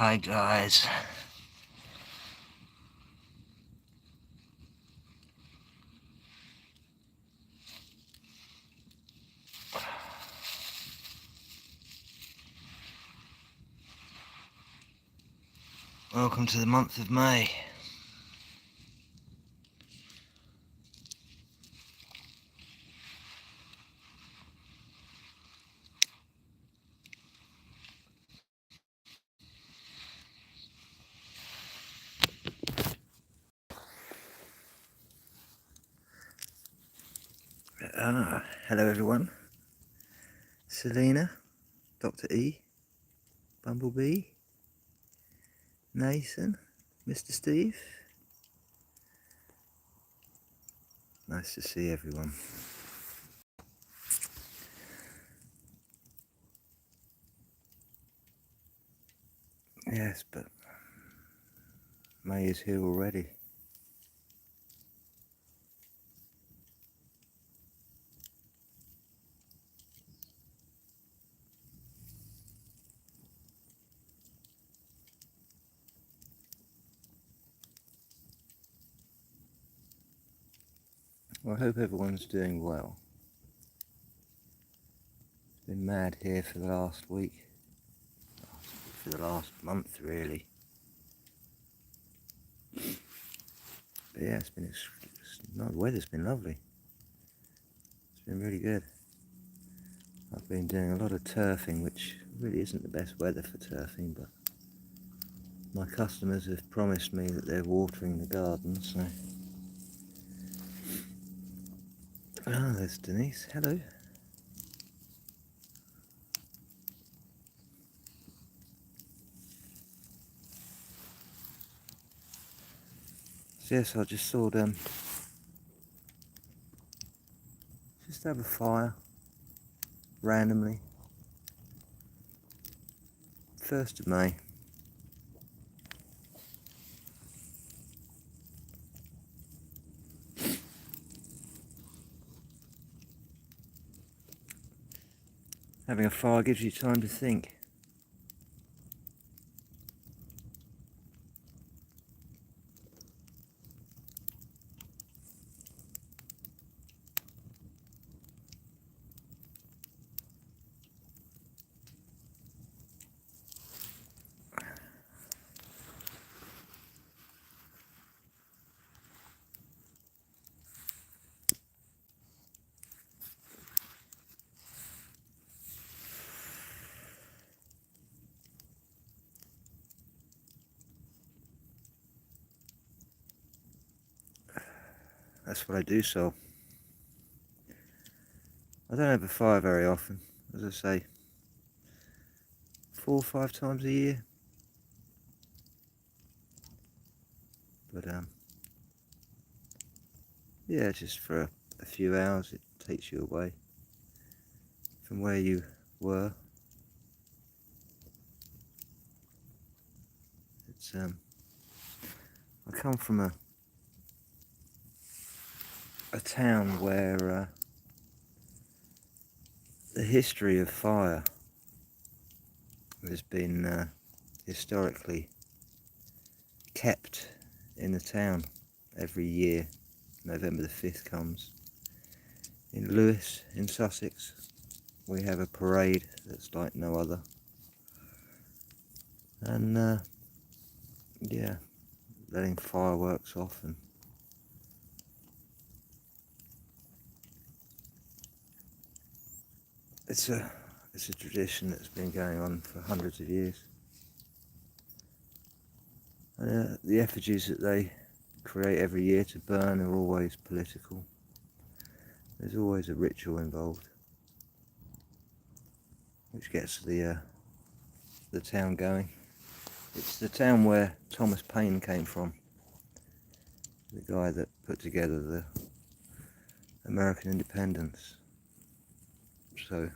Hi guys. Welcome to the month of May. Hello everyone. Selena, Dr. E, Bumblebee, Nathan, Mr. Steve. Nice to see everyone. Yes, but May is here already. Well, I hope everyone's doing well. It's been mad here for the last week. For the last month, really. But yeah, the weather's been lovely. It's been really good. I've been doing a lot of turfing, which really isn't the best weather for turfing, but my customers have promised me that they're watering the garden, so... Ah, there's Denise. Hello. So yes, I just thought, just have a fire, randomly. 1st of May. Having a fire gives you time to think. That's what I do, so I don't have a fire very often, as I say, 4 or 5 times a year. But yeah, just for a few hours it takes you away from where you were. It's I come from a town where the history of fire has been historically kept in the town. Every year November the 5th comes. In Lewes, in Sussex, we have a parade that's like no other. And yeah, letting fireworks off, and it's a tradition that's been going on for hundreds of years. And the effigies that they create every year to burn are always political. There's always a ritual involved, which gets the town going. It's the town where Thomas Paine came from, the guy that put together the American independence. So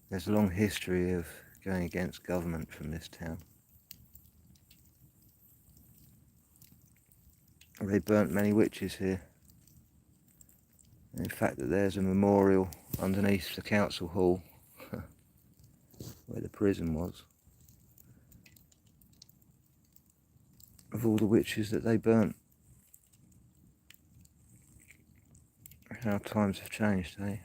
there's a long history of going against government from this town. They burnt many witches here. In fact, there's a memorial underneath the council hall where the prison was. of all the witches that they burnt. How times have changed, eh?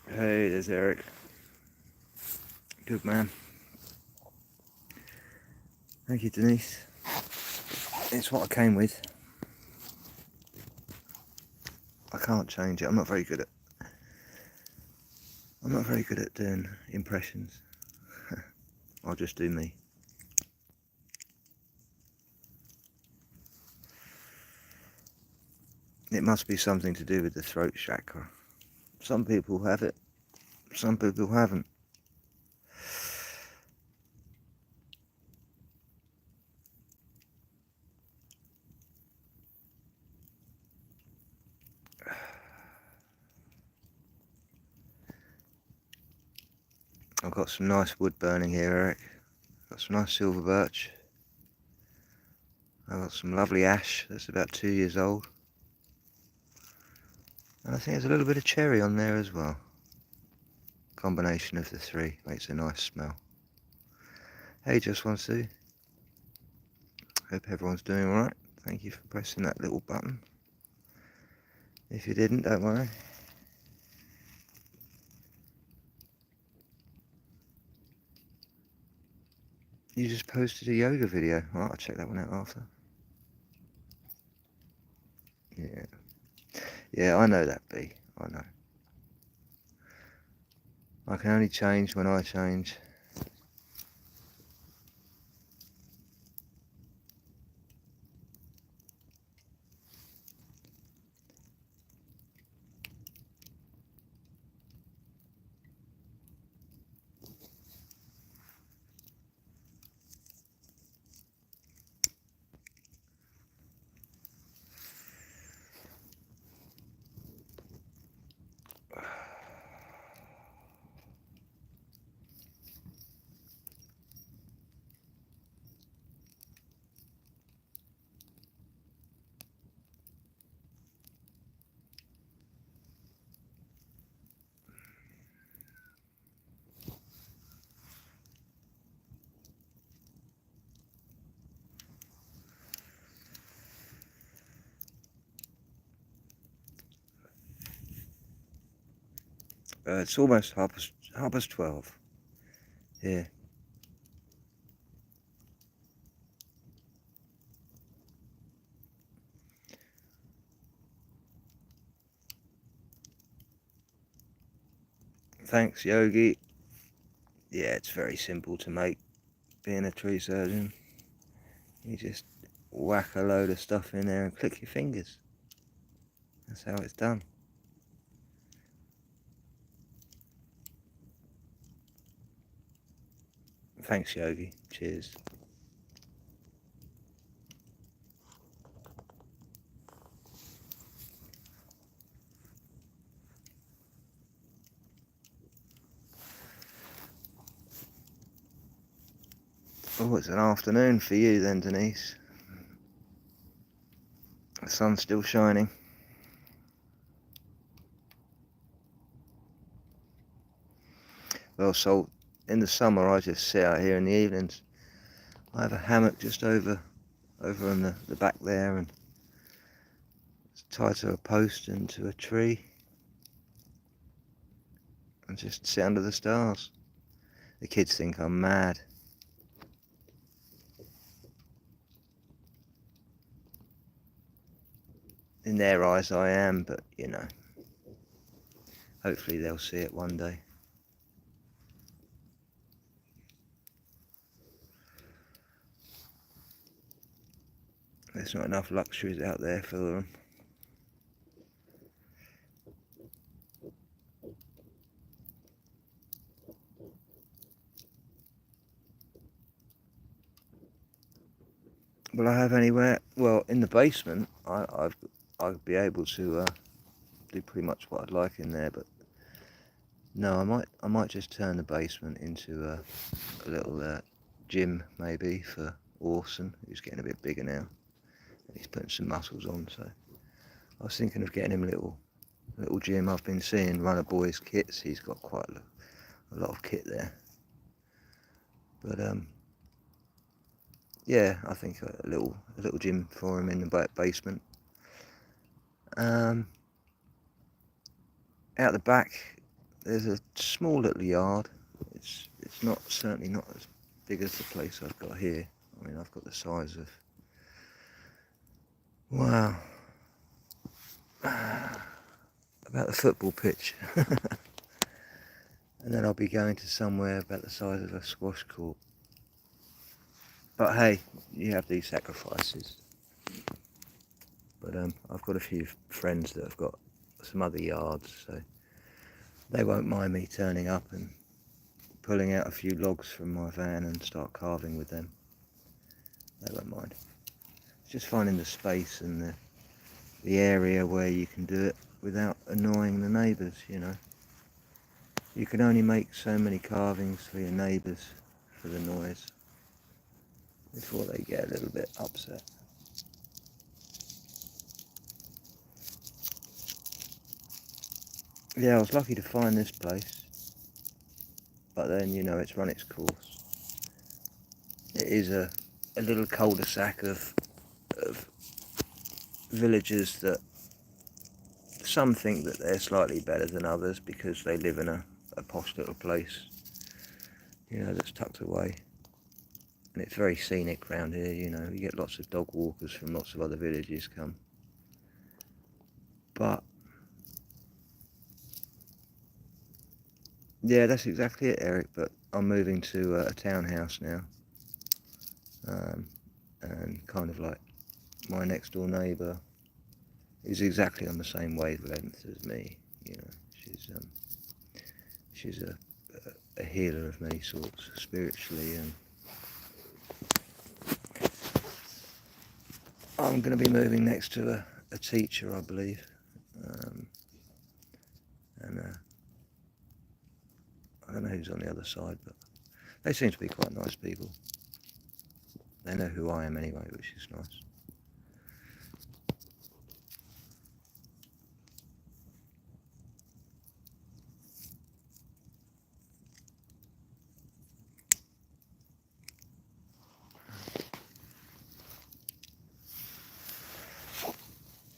Hey, there's Eric. Good man. Thank you, Denise. It's what I came with. I can't change it. I'm not very good at doing impressions. I'll just do me. It must be something to do with the throat chakra. Some people have it, some people haven't. I've got some nice wood burning here, Eric. Got some nice silver birch. I've got some lovely ash that's about 2 years old. And I think there's a little bit of cherry on there as well. Combination of the three makes a nice smell. Hey, Just One Sue. Hope everyone's doing alright. Thank you for pressing that little button. If you didn't, don't worry. You just posted a yoga video. Alright, I'll check that one out after. Yeah. Yeah, I know that, B. I know. I can only change when I change. It's almost half past 12. Yeah. Thanks, Yogi. Yeah, it's very simple to make, being a tree surgeon. You just whack a load of stuff in there and click your fingers. That's how it's done. Thanks, Yogi. Cheers. Oh, it's an afternoon for you then, Denise. The sun's still shining. Well, so in the summer I just sit out here in the evenings. I have a hammock just over on the back there, and it's tied to a post and to a tree, and just sit under the stars. The kids think I'm mad. In their eyes I am, but you know, hopefully they'll see it one day. There's not enough luxuries out there for them. Will I have anywhere? Well, in the basement, I'd be able to do pretty much what I'd like in there, but no, I might just turn the basement into a little gym maybe for Orson, who's getting a bit bigger now. He's putting some muscles on, so I was thinking of getting him a little little gym I've been seeing run a boys' kits. He's got quite a lot of kit there. But yeah, I think a little gym for him in the basement. Out the back, there's a small little yard. It's certainly not as big as the place I've got here. I mean, I've got the size of, wow, about the football pitch. And then I'll be going to somewhere about the size of a squash court. But hey, you have these sacrifices. But I've got a few friends that have got some other yards, so they won't mind me turning up and pulling out a few logs from my van and start carving with them. They won't mind. It's just finding the space and the area where you can do it without annoying the neighbours, you know. You can only make so many carvings for your neighbours for the noise before they get a little bit upset. Yeah, I was lucky to find this place, but then, you know, it's run its course. It is a little cul-de-sac of villagers that some think that they're slightly better than others because they live in a posh little place, you know, that's tucked away. And it's very scenic round here, you know. You get lots of dog walkers from lots of other villages come. But yeah, that's exactly it, Eric. But I'm moving to a townhouse now, and kind of like my next door neighbour is exactly on the same wavelength as me. You know, she's a healer of many sorts, spiritually, and I'm going to be moving next to a teacher, I believe, and I don't know who's on the other side, but they seem to be quite nice people. They know who I am anyway, which is nice.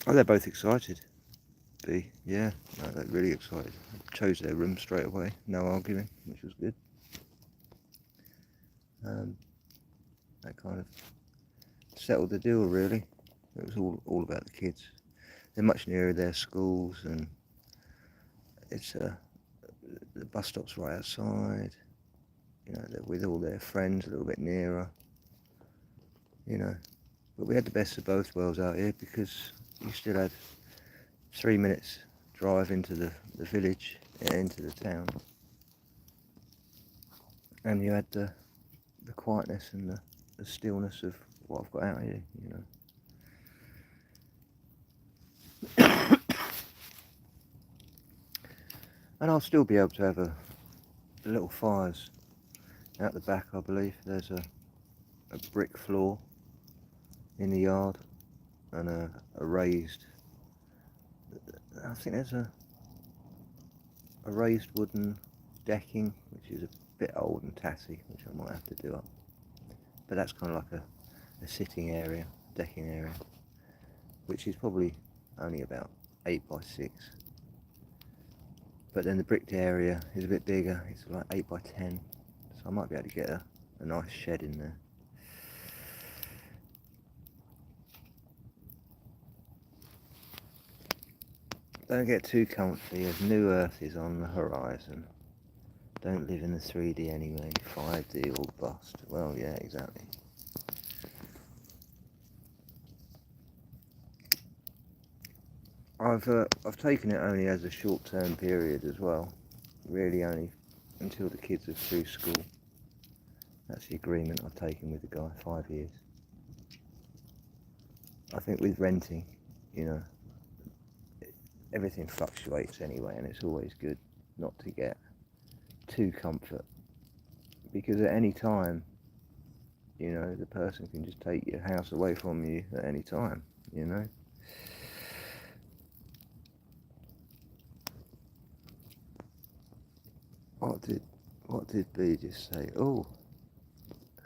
Oh, they're both excited. Yeah, no, they're really excited. Chose their room straight away, no arguing, which was good. That kind of settled the deal, really. It was all about the kids. They're much nearer their schools, and it's the bus stop's right outside. You know, they're with all their friends a little bit nearer. You know, but we had the best of both worlds out here because you still had 3 minutes drive into the village, into the town, and you had the quietness and the stillness of what I've got out here, you know. And I'll still be able to have the little fires out the back. I believe there's a brick floor in the yard and a raised, I think there's a raised wooden decking, which is a bit old and tatty, which I might have to do up. But that's kind of like a sitting area, decking area, which is probably only about 8 by 6. But then the bricked area is a bit bigger, it's like 8 by 10, so I might be able to get a nice shed in there. Don't get too comfy as new Earth is on the horizon. Don't live in the 3D anyway, 5D or bust. Well, yeah, exactly. I've taken it only as a short-term period as well. Really only until the kids are through school. That's the agreement I've taken with the guy, 5 years. I think with renting, you know, everything fluctuates anyway, and it's always good not to get too comfort, because at any time, you know, the person can just take your house away from you at any time, you know. What did B just say? Oh,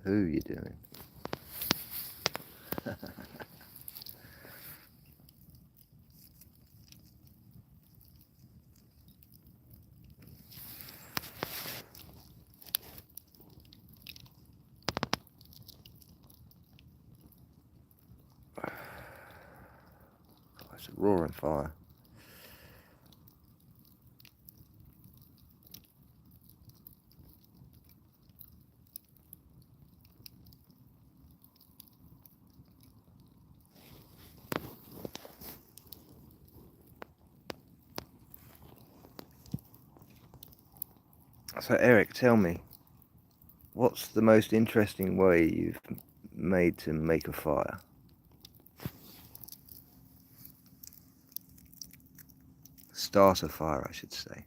who you doing? It's a roaring fire. So Eric, tell me, what's the most interesting way you've made to make a fire? Start a fire, I should say.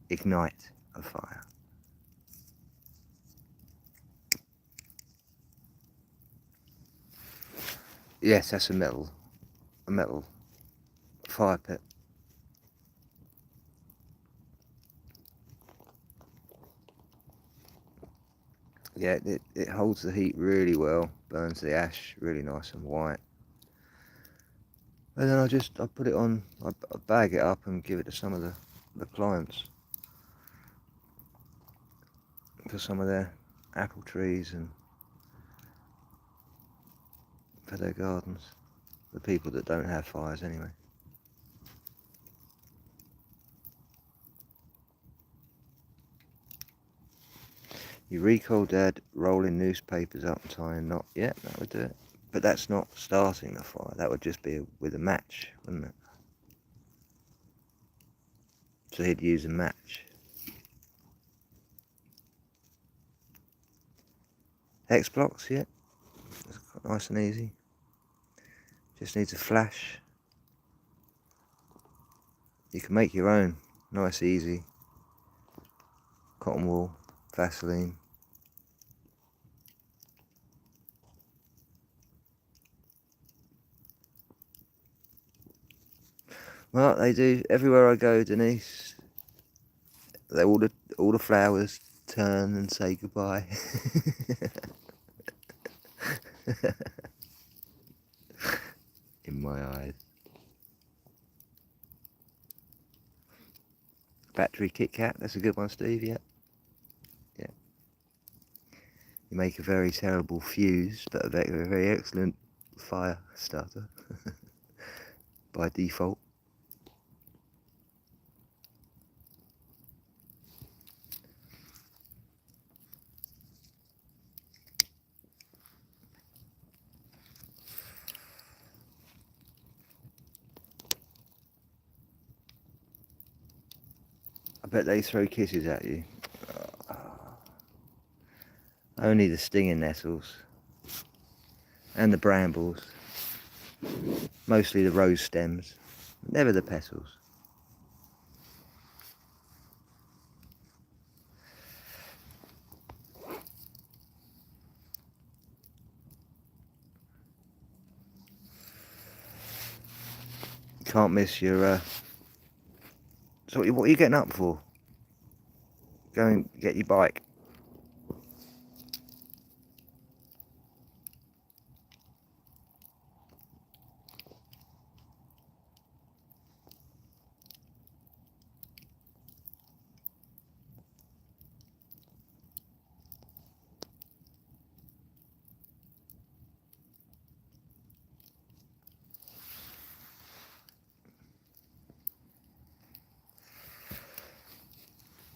Ignite a fire. Yes, that's a metal fire pit. Yeah, it holds the heat really well, burns the ash really nice and white. And then I put it on, I bag it up and give it to some of the clients for some of their apple trees and for their gardens. The people that don't have fires anyway. You recall Dad rolling newspapers up and tying knot. Yeah, that would do it. But that's not starting the fire. That would just be with a match, wouldn't it? So he'd use a match. Hex blocks, yeah. It's quite nice and easy. Just needs a flash. You can make your own. Nice, easy. Cotton wool, Vaseline. Well, they do everywhere I go, Denise. All the flowers turn and say goodbye. In my eyes. Battery Kit Kat, that's a good one, Steve. Yeah. Yeah. You make a very terrible fuse, but a very excellent fire starter by default. I bet they throw kisses at you. Only the stinging nettles and the brambles. Mostly the rose stems, never the petals. Can't miss your... So what are you getting up for? Go and get your bike.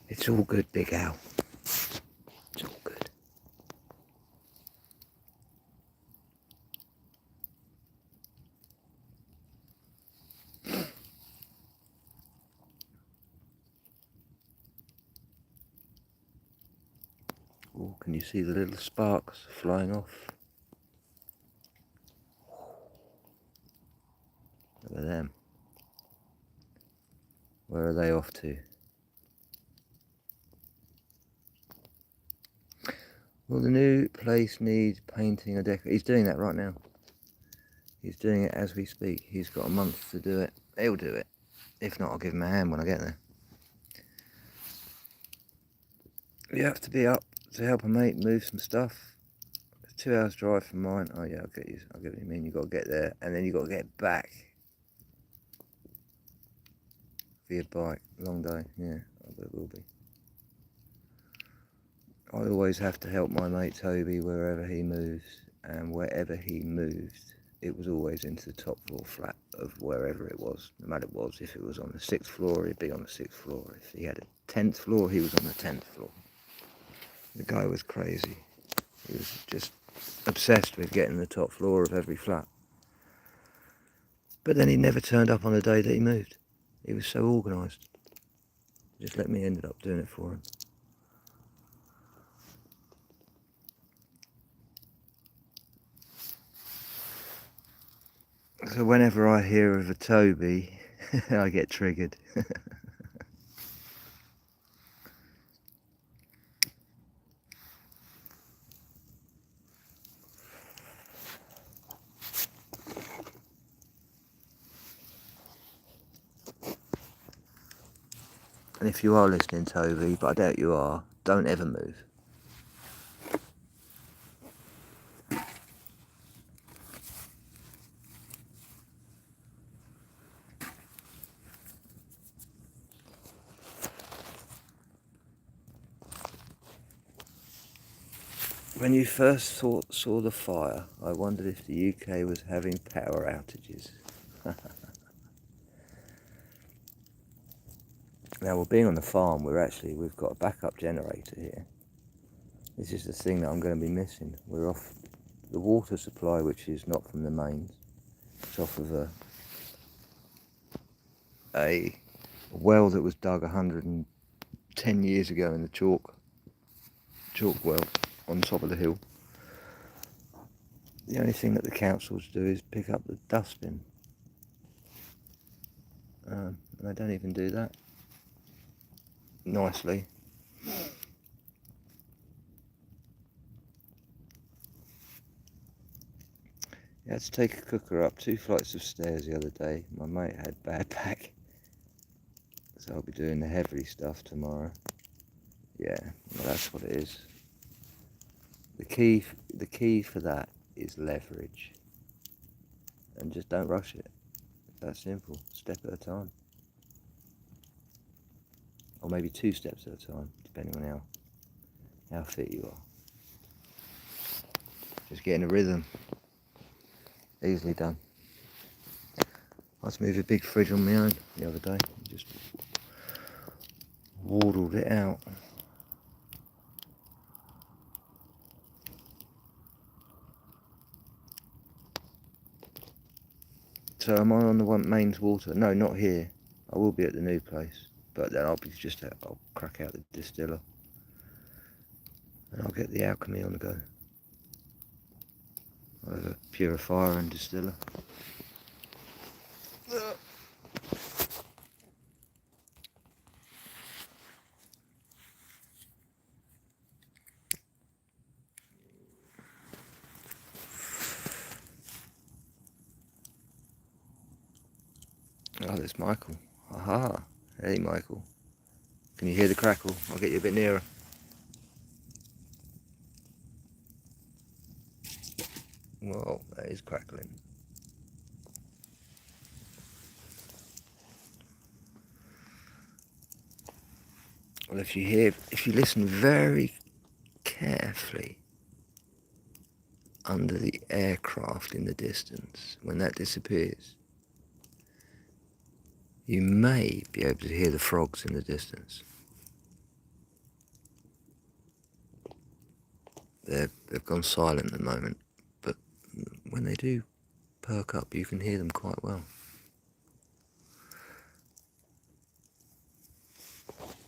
It's all good, Big Al. It's all good. Oh, can you see the little sparks flying off? Look at them. Where are they off to? Well, the new place needs painting or decorating. He's doing that right now. He's doing it as we speak. He's got a month to do it. He'll do it. If not, I'll give him a hand when I get there. You have to be up to help a mate move some stuff. It's 2 hours drive from mine. Oh yeah, I get what you mean. You got to get there and then you got to get back for your bike. Long day. Yeah, but it will be. I always have to help my mate Toby wherever he moves, and wherever he moved, it was always into the top floor flat of wherever it was. No matter what it was, if it was on the 6th floor, he'd be on the 6th floor. If he had a 10th floor, he was on the 10th floor. The guy was crazy. He was just obsessed with getting the top floor of every flat. But then he never turned up on the day that he moved. He was so organised. Just let me ended up doing it for him. So whenever I hear of a Toby, I get triggered. And if you are listening, Toby, but I doubt you are, don't ever move. When you first saw the fire, I wondered if the UK was having power outages. Now, we're being on the farm, we've got a backup generator here. This is the thing that I'm going to be missing. We're off the water supply, which is not from the mains. It's off of a well that was dug 110 years ago in the chalk well on top of the hill. The only thing that the councils do is pick up the dustbin. And they don't even do that nicely. I had to take a cooker up 2 flights of stairs the other day. My mate had bad back, so I'll be doing the heavy stuff tomorrow. Yeah, well, that's what it is. The key for that is leverage, and just don't rush it. It's that simple. Step at a time, or maybe 2 steps at a time, depending on how fit you are. Just get in a rhythm. Easily done. I had to move a big fridge on my own the other day. Just waddled it out. So am I on the mains water? No, not here. I will be at the new place, but then I'll crack out the distiller, and I'll get the alchemy on the go. I'll have a purifier and distiller. Oh, there's Michael. Aha. Hey, Michael. Can you hear the crackle? I'll get you a bit nearer. Whoa, that is crackling. Well, if you listen very carefully under the aircraft in the distance, when that disappears, you may be able to hear the frogs in the distance. They've gone silent at the moment, but when they do perk up, you can hear them quite well.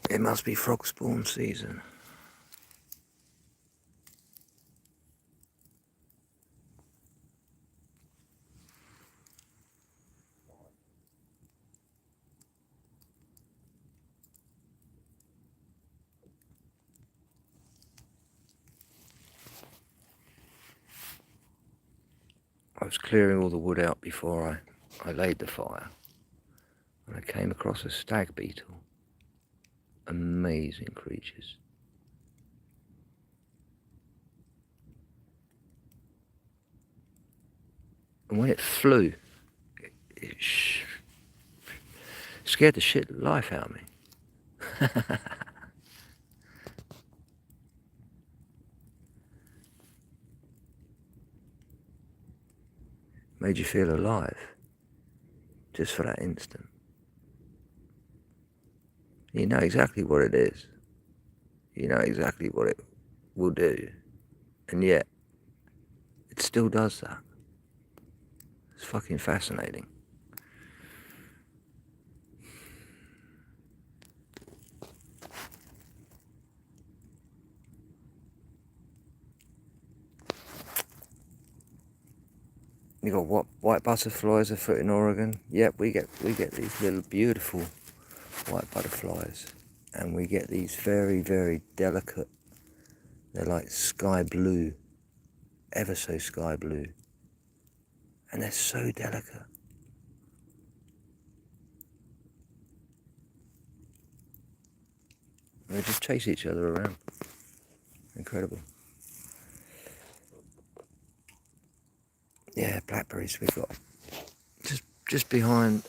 It must be frog spawn season. I was clearing all the wood out before I laid the fire, and I came across a stag beetle. Amazing creatures. And when it flew, it scared the shit life out of me. Made you feel alive, just for that instant. You know exactly what it is. You know exactly what it will do. And yet, it still does that. It's fucking fascinating. You got what, white butterflies afoot in Oregon? Yep, we get these little beautiful white butterflies, and we get these very, very delicate. They're like sky blue, ever so sky blue, and they're so delicate. They just chase each other around. Incredible. Yeah, blackberries we've got just behind.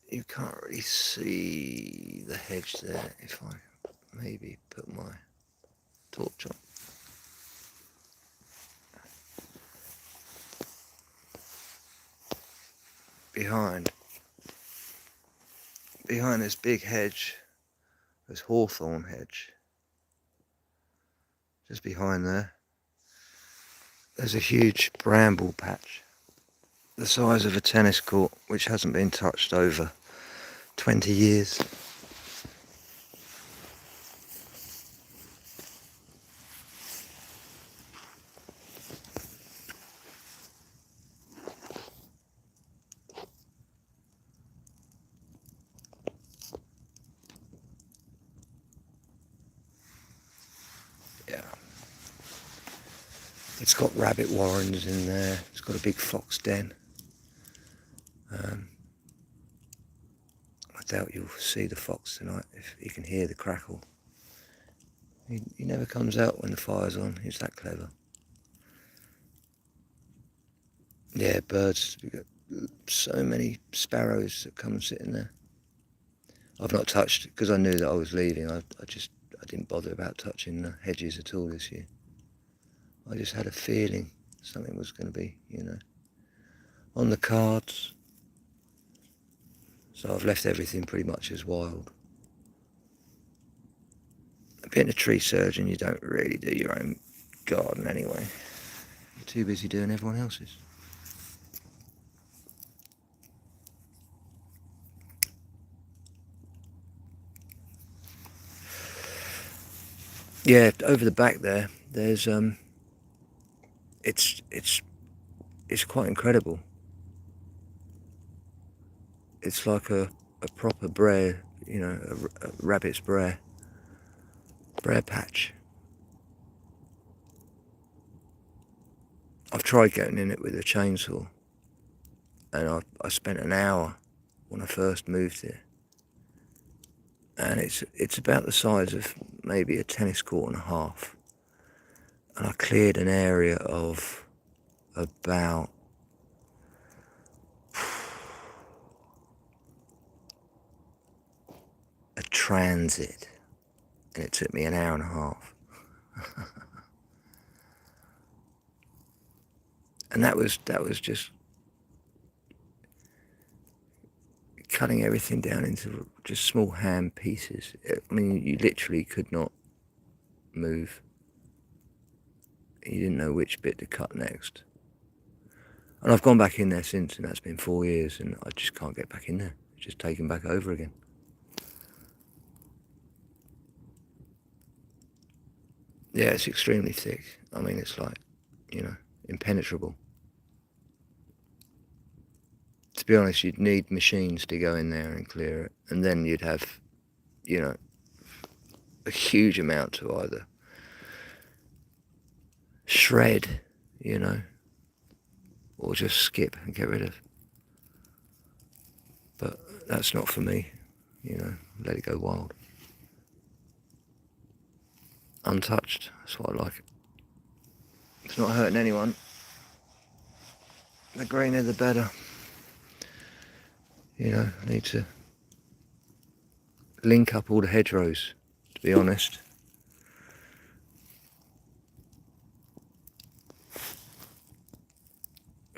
You can't really see the hedge there. If I maybe put my torch on. Behind this big hedge, this hawthorn hedge, just behind there's a huge bramble patch, the size of a tennis court, which hasn't been touched over 20 years. Yeah. It's got rabbit warrens in there. It's got a big fox den. I doubt you'll see the fox tonight if you can hear the crackle. He never comes out when the fire's on. He's that clever. Yeah, birds. We've got so many sparrows that come and sit in there. I've not touched, because I knew that I was leaving. I didn't bother about touching the hedges at all this year. I just had a feeling something was going to be, on the cards. So I've left everything pretty much as wild. Being a tree surgeon, you don't really do your own garden anyway. You're too busy doing everyone else's. Yeah, over the back there's it's quite incredible. It's like a proper brae, a rabbit's brae patch. I've tried getting in it with a chainsaw, and I spent an hour when I first moved here, and it's about the size of maybe a tennis court and a half, and I cleared an area of about a transit, and it took me an hour and a half. And that was just cutting everything down into just small hand pieces. I mean, you literally could not move. You didn't know which bit to cut next. And I've gone back in there since, and that's been 4 years, and I just can't get back in there. It's just taken back over again. Yeah, it's extremely thick. I mean, it's like, impenetrable. To be honest, you'd need machines to go in there and clear it, and then you'd have, a huge amount to either shred, or just skip and get rid of. But that's not for me, let it go wild. Untouched, that's what I like. It's not hurting anyone. The greener the better. You know, I need to link up all the hedgerows, to be honest.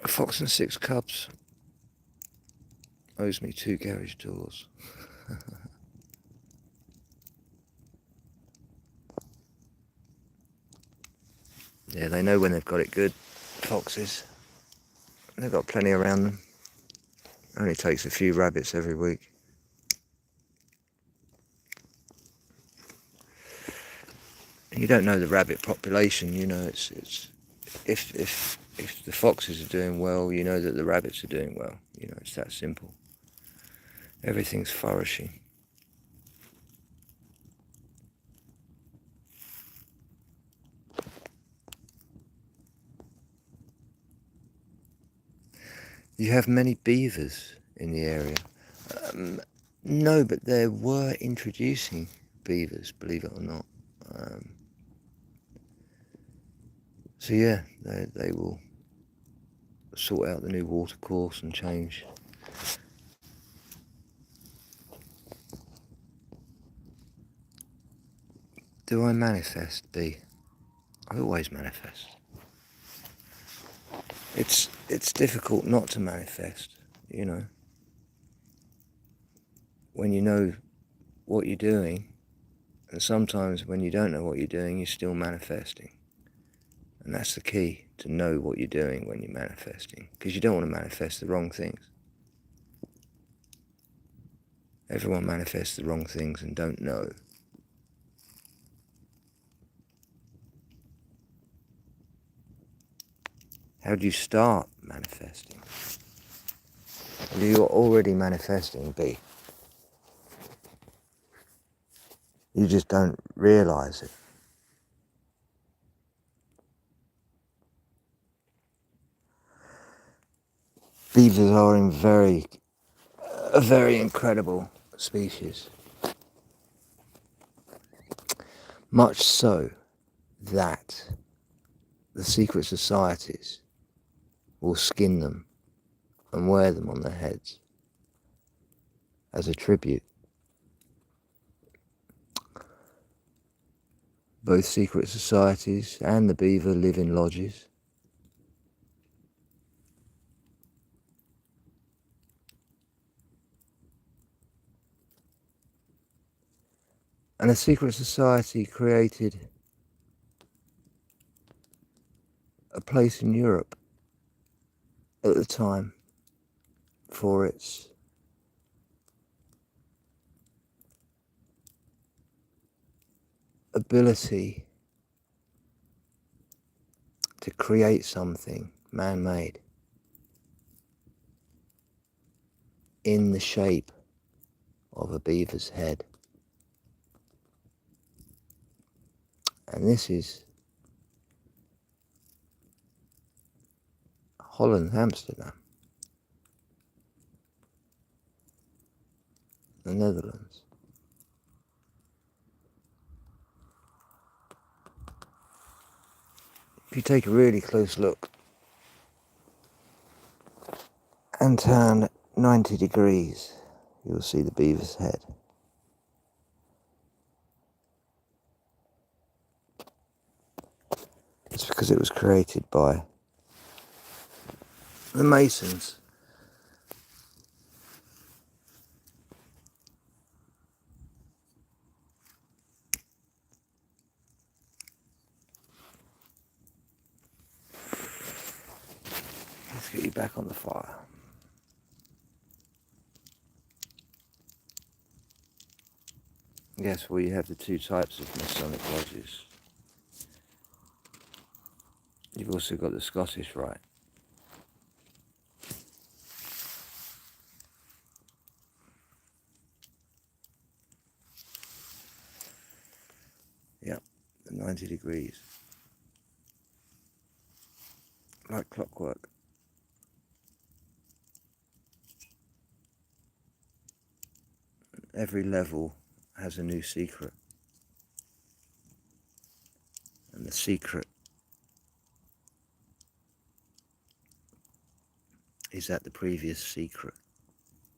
A fox and 6 cubs owes me 2 garage doors. Yeah, they know when they've got it good, foxes. They've got plenty around them. Only takes a few rabbits every week. You don't know the rabbit population, you know, it's if the foxes are doing well, you know that the rabbits are doing well. You know, it's that simple. Everything's flourishing. You have many beavers in the area. No, but they were introducing beavers, believe it or not. So yeah, they will sort out the new water course and change. Do I manifest, B? I always manifest. It's difficult not to manifest, you know. When you know what you're doing, and sometimes when you don't know what you're doing, you're still manifesting. And that's the key, to know what you're doing when you're manifesting, because you don't want to manifest the wrong things. Everyone manifests the wrong things and don't know. How do you start manifesting? You're already manifesting, B. You just don't realize it. Beavers are a very incredible species. Much so that the secret societies will skin them and wear them on their heads as a tribute. Both secret societies and the beaver live in lodges. And a secret society created a place in Europe at the time for its ability to create something man-made in the shape of a beaver's head. And this is Holland, Amsterdam, the Netherlands. If you take a really close look and turn 90 degrees, you'll see the beaver's head. It's because it was created by the Masons. Let's get you back on the fire. Yes, well, you have the 2 types of Masonic lodges. You've also got the Scottish Rite. Yep, the 90 degrees. Like clockwork. Every level has a new secret. And the secret is that the previous secret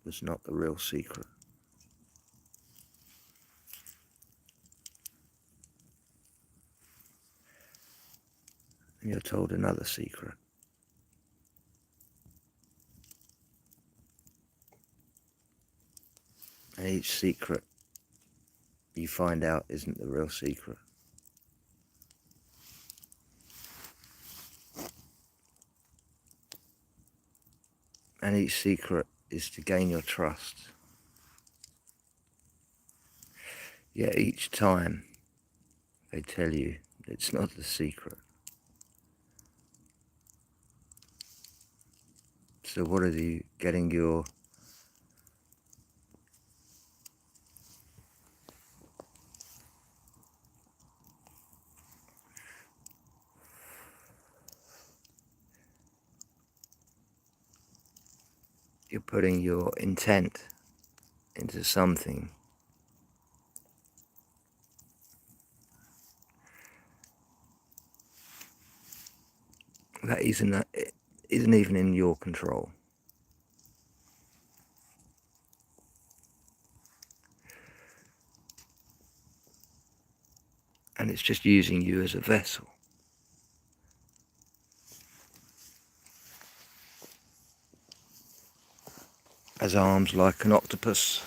was not the real secret. And you're told another secret. And each secret you find out isn't the real secret. And each secret is to gain your trust. Yet each time they tell you it's not the secret. So what are you getting your you're putting your intent into something that isn't even in your control. And it's just using you as a vessel. As arms like an octopus.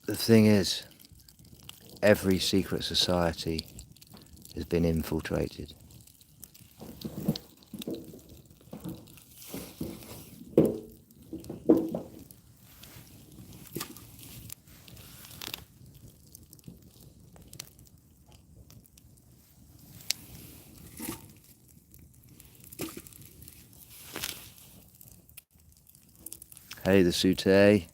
The thing is, every secret society has been infiltrated. Hey, the Sute.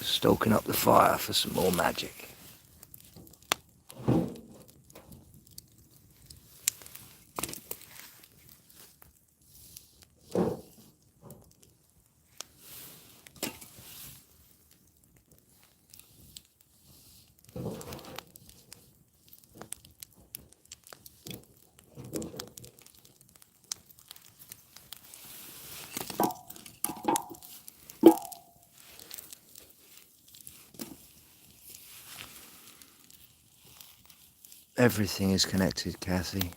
Stoking up the fire for some more magic. Everything is connected, Kathy.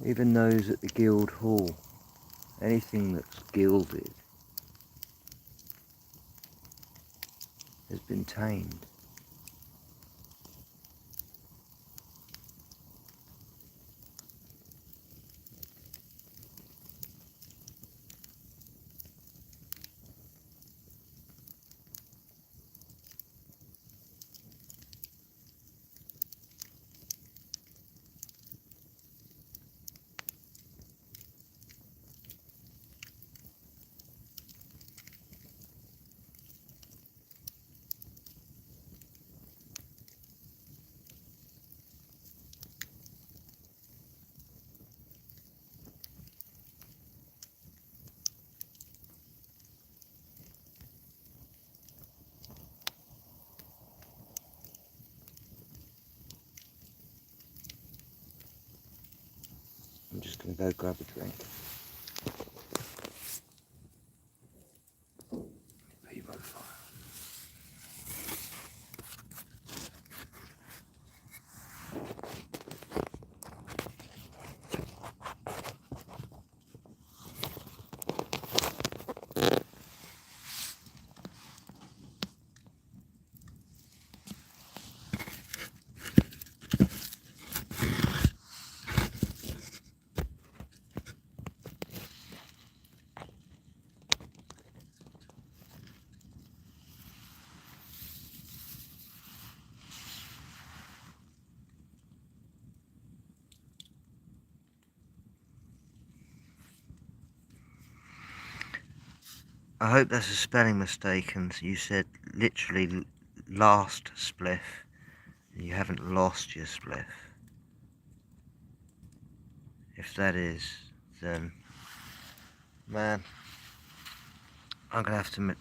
Even those at the guild hall, anything that's gilded has been tamed. I'm just going to go grab a drink. Put you by the fire. I hope that's a spelling mistake and you said literally last spliff. You haven't lost your spliff. If that is, then man, I'm gonna have to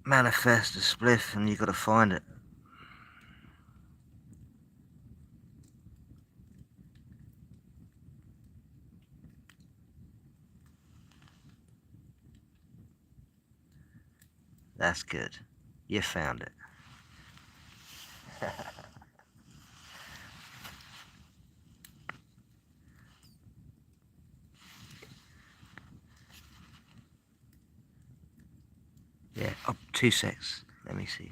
manifest a spliff and you've got to find it. That's good. You found it. Yeah, oh, 2 secs. Let me see.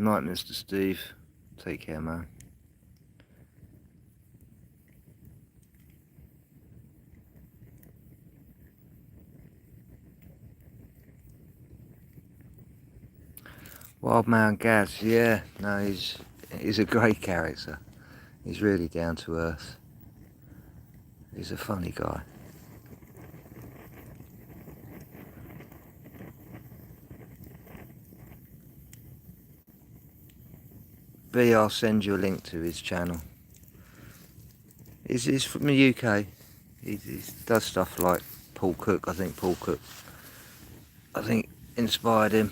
Night, Mr. Steve. Take care, man. Wild Man Gaz, yeah, no, he's a great character. He's really down to earth. He's a funny guy. B, I'll send you a link to his channel. He's from the UK. He does stuff like Paul Cook. I think Paul Cook, inspired him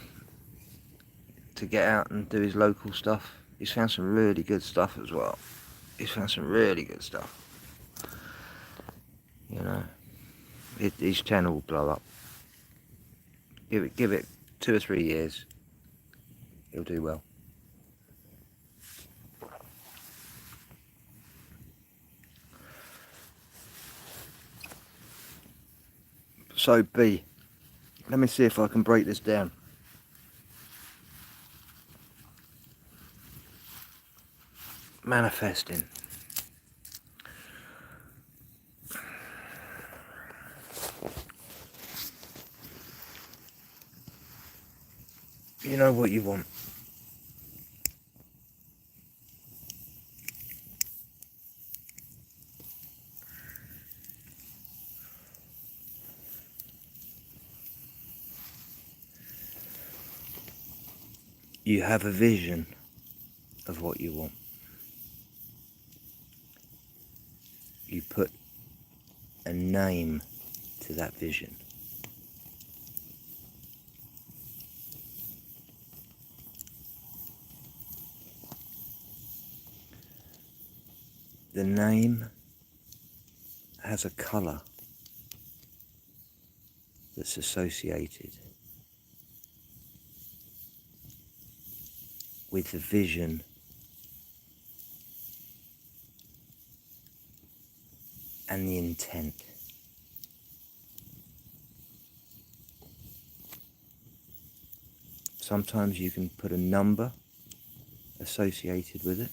to get out and do his local stuff. He's found some really good stuff as well. He's found some really good stuff. You know, his channel will blow up. Give it 2 or 3 years. He'll do well. so be. Let me see if I can break this down. Manifesting. You know what you want. You have a vision of what you want. You put a name to that vision. The name has a colour that's associated with the vision and the intent. Sometimes you can put a number associated with it.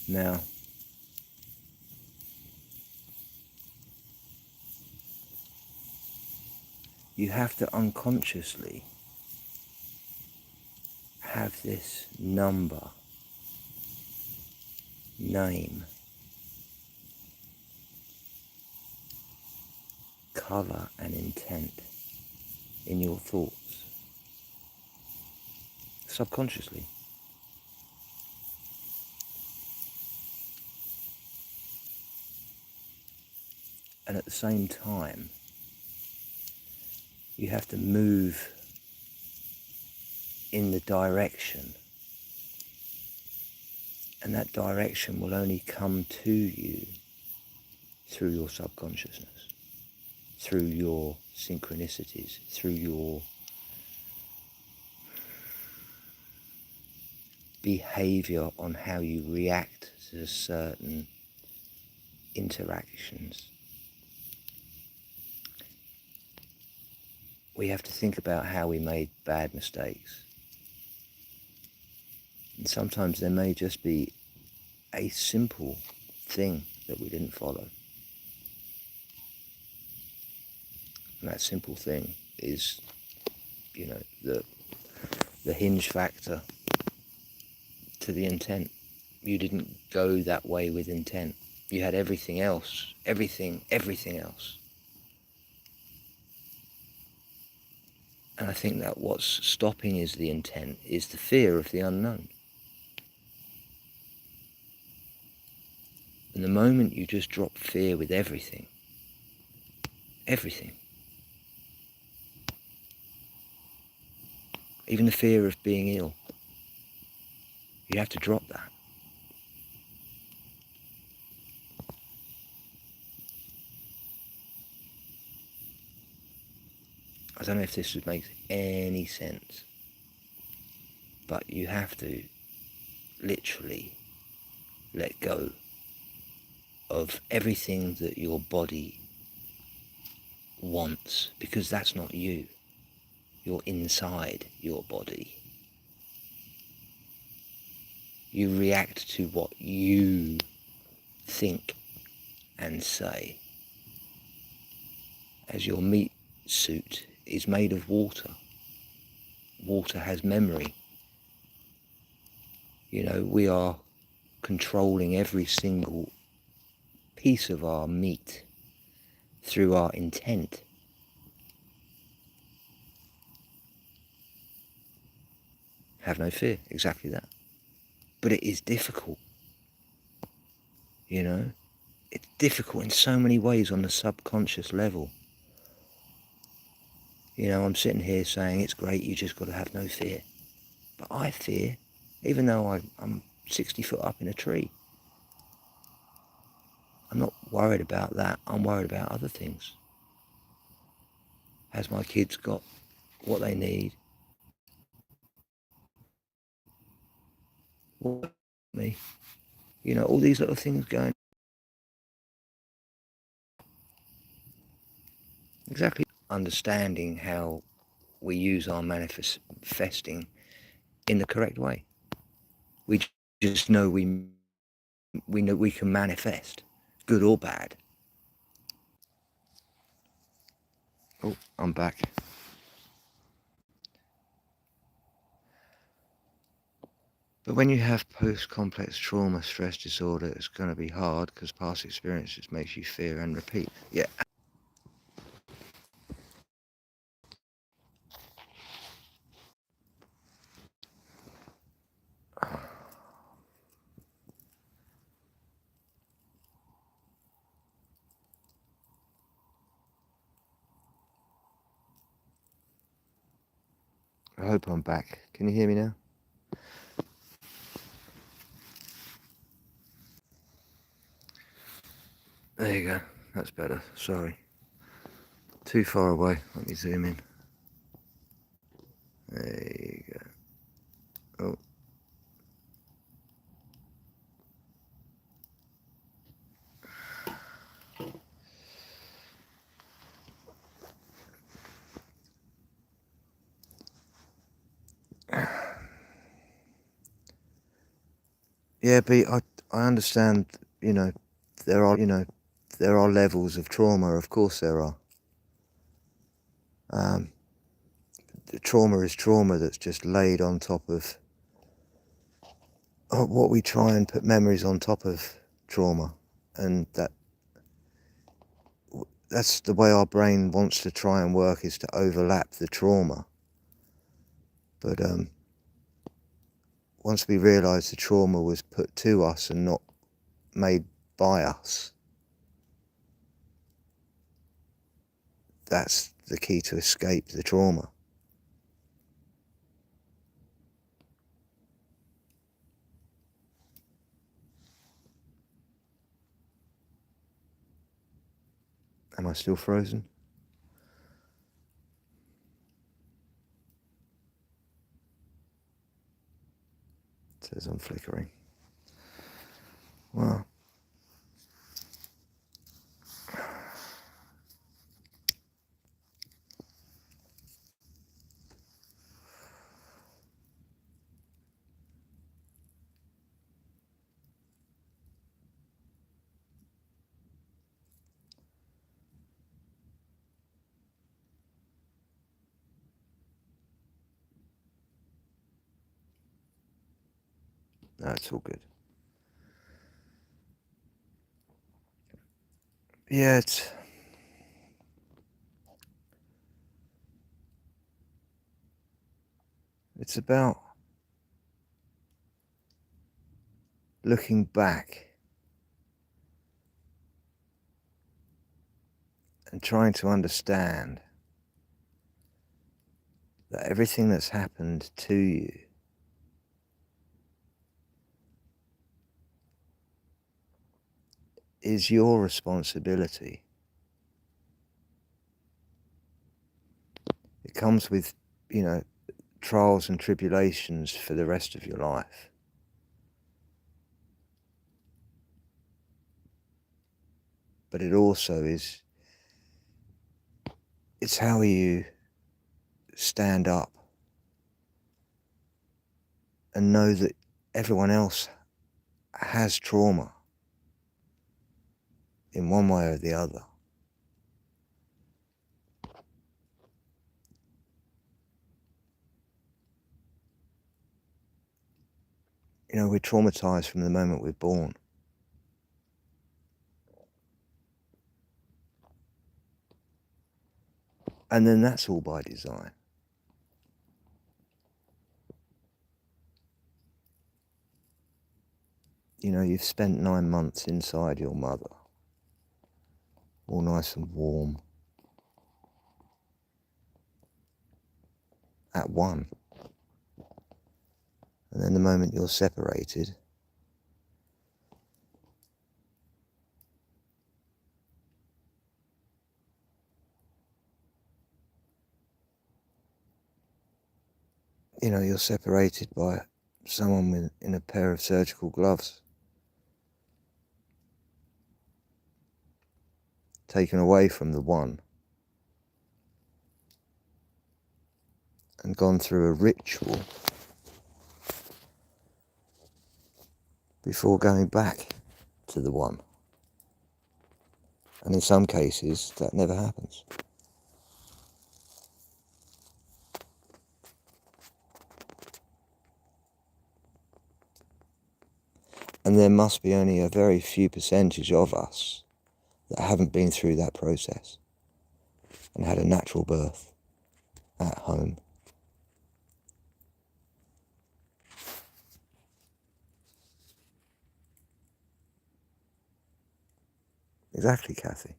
Now, you have to unconsciously have this number, name, colour and intent in your thoughts, subconsciously. And at the same time, you have to move in the direction, and that direction will only come to you through your subconsciousness, through your synchronicities, through your behavior on how you react to certain interactions. We have to think about how we made bad mistakes. And sometimes there may just be a simple thing that we didn't follow. And that simple thing is, you know, the hinge factor to the intent. You didn't go that way with intent. You had everything else, everything else. And I think that what's stopping is the intent, is the fear of the unknown. And the moment you just drop fear with everything, even the fear of being ill, you have to drop that. I don't know if this makes any sense, but you have to literally let go of everything that your body wants, because that's not you. You're inside your body. You react to what you think and say. As your meat suit is made of water. Water has memory. You know, we are controlling every single piece of our meat through our intent. Have no fear, exactly that. But it is difficult, you know. It's difficult in so many ways on the subconscious level. You know, I'm sitting here saying it's great, you just got to have no fear. But I fear, even though I'm 60 foot up in a tree. I'm not worried about that, I'm worried about other things. Has my kids got what they need? what me, you know, all these little things going exactly, understanding how we use our manifesting in the correct way. We just know we know we can manifest, good or bad. Oh, I'm back. But when you have post-complex trauma stress disorder, it's going to be hard because past experiences makes you fear and repeat. Yeah. I hope I'm back. Can you hear me now? There you go. That's better. Sorry. Too far away. Let me zoom in. There you go. Oh. Yeah, but I understand, you know, there are levels of trauma, of course there are. The trauma is trauma that's just laid on top of what we try and put memories on top of trauma. And that's the way our brain wants to try and work, is to overlap the trauma. But once we realise the trauma was put to us and not made by us, that's the key to escape the trauma. Am I still frozen? It says I'm flickering. Well, no, it's all good. Yeah, it's about looking back and trying to understand that everything that's happened to you is your responsibility. It comes with, you know, trials and tribulations for the rest of your life. But it also is, it's how you stand up and know that everyone else has trauma in one way or the other. You know, we're traumatized from the moment we're born. And then that's all by design. You know, you've spent 9 months inside your mother, all nice and warm, at one. And then the moment you're separated, you know, you're separated by someone in a pair of surgical gloves taken away from the one and gone through a ritual before going back to the one. And in some cases, that never happens. And there must be only a very few percentage of us that haven't been through that process and had a natural birth at home. Exactly, Kathy.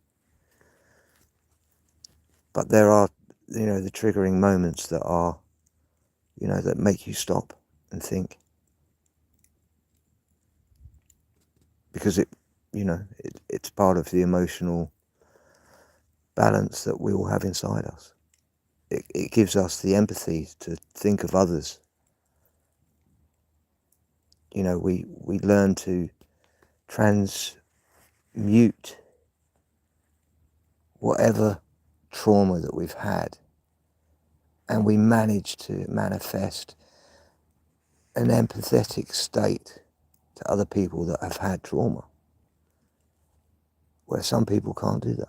But there are, the triggering moments that are, that make you stop and think. Because it's part of the emotional balance that we all have inside us. It gives us the empathy to think of others. We learn to transmute whatever trauma that we've had, and we manage to manifest an empathetic state to other people that have had trauma, where some people can't do that.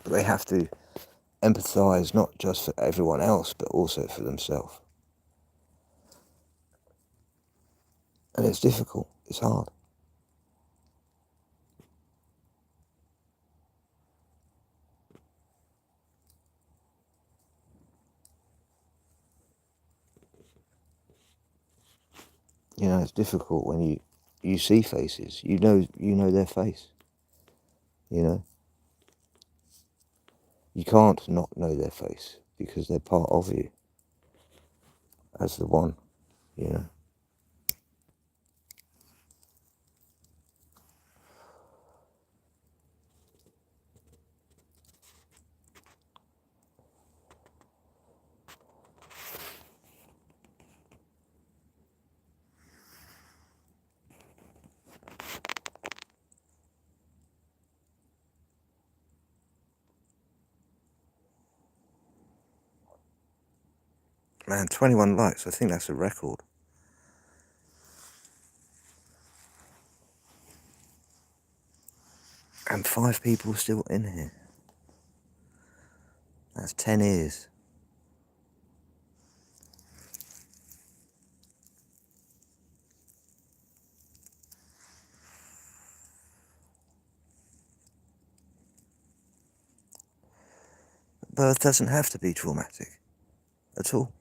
But they have to empathise not just for everyone else, but also for themselves. And it's difficult, it's hard. It's difficult when you see faces. You know their face. You can't not know their face because they're part of you as the one. Man, 21 likes. I think that's a record. And 5 people still in here. That's 10 ears. Birth doesn't have to be traumatic at all.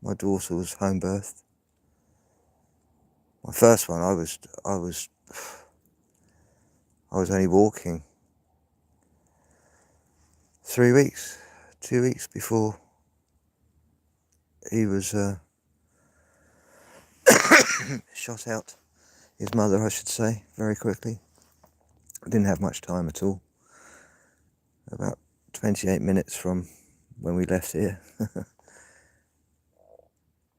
My daughter was home birthed. My first one, I was only walking 3 weeks, 2 weeks before he was shot out. His mother, I should say, very quickly. I didn't have much time at all. About 28 minutes from when we left here.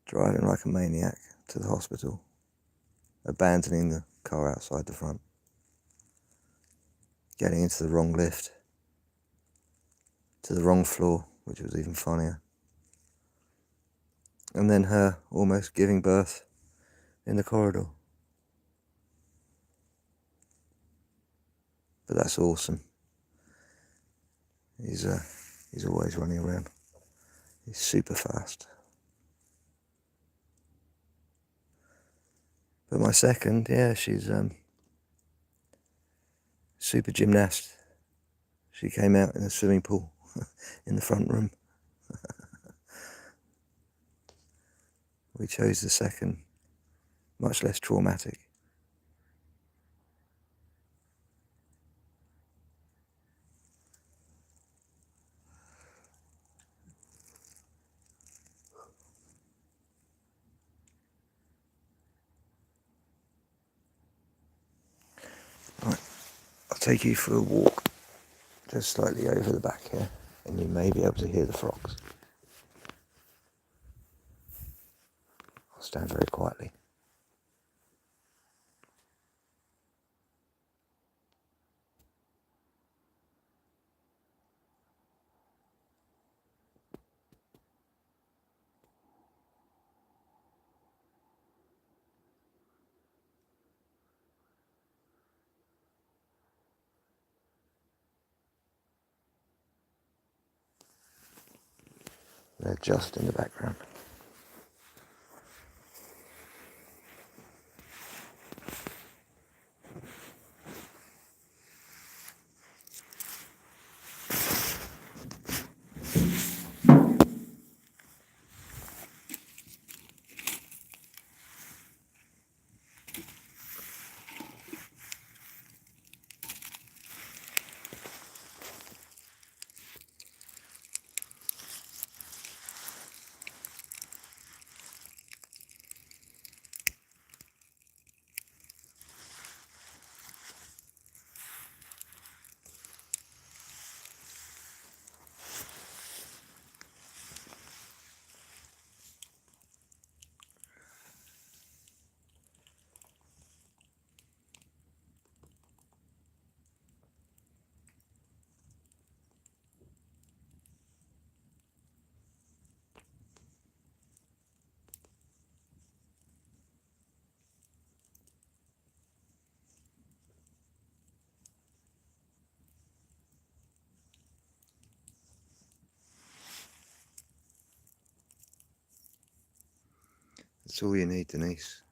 Driving like a maniac to the hospital. Abandoning the car outside the front. Getting into the wrong lift. To the wrong floor, which was even funnier. And then her almost giving birth in the corridor. But that's awesome. He's always running around. He's super fast. But my second, she's super gymnast. She came out in a swimming pool in the front room. We chose the second, much less traumatic. I'll take you for a walk just slightly over the back here, and you may be able to hear the frogs. I'll stand very quietly. They're just in the background. That's all you need, Denise.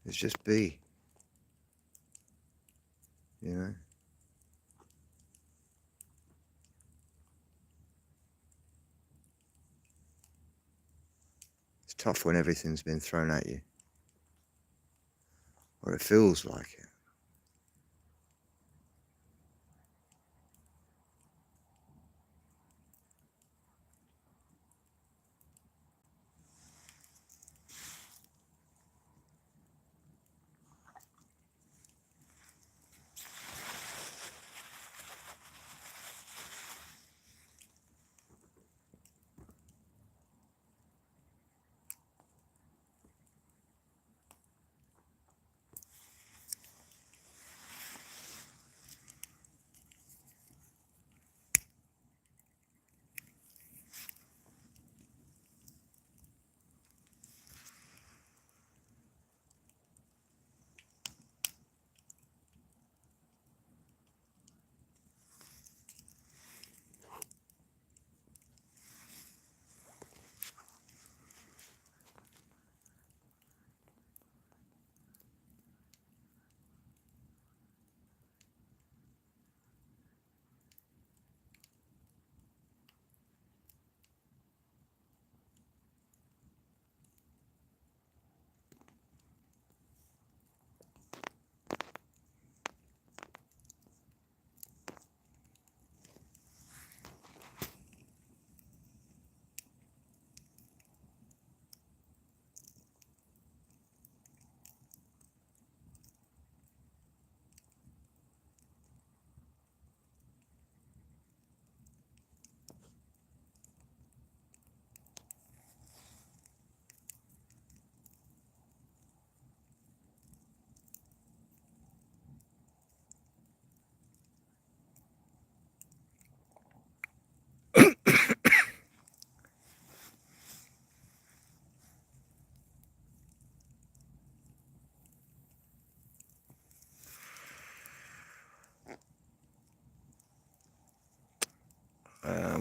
It's just be, you know. It's tough when everything's been thrown at you, or it feels like it.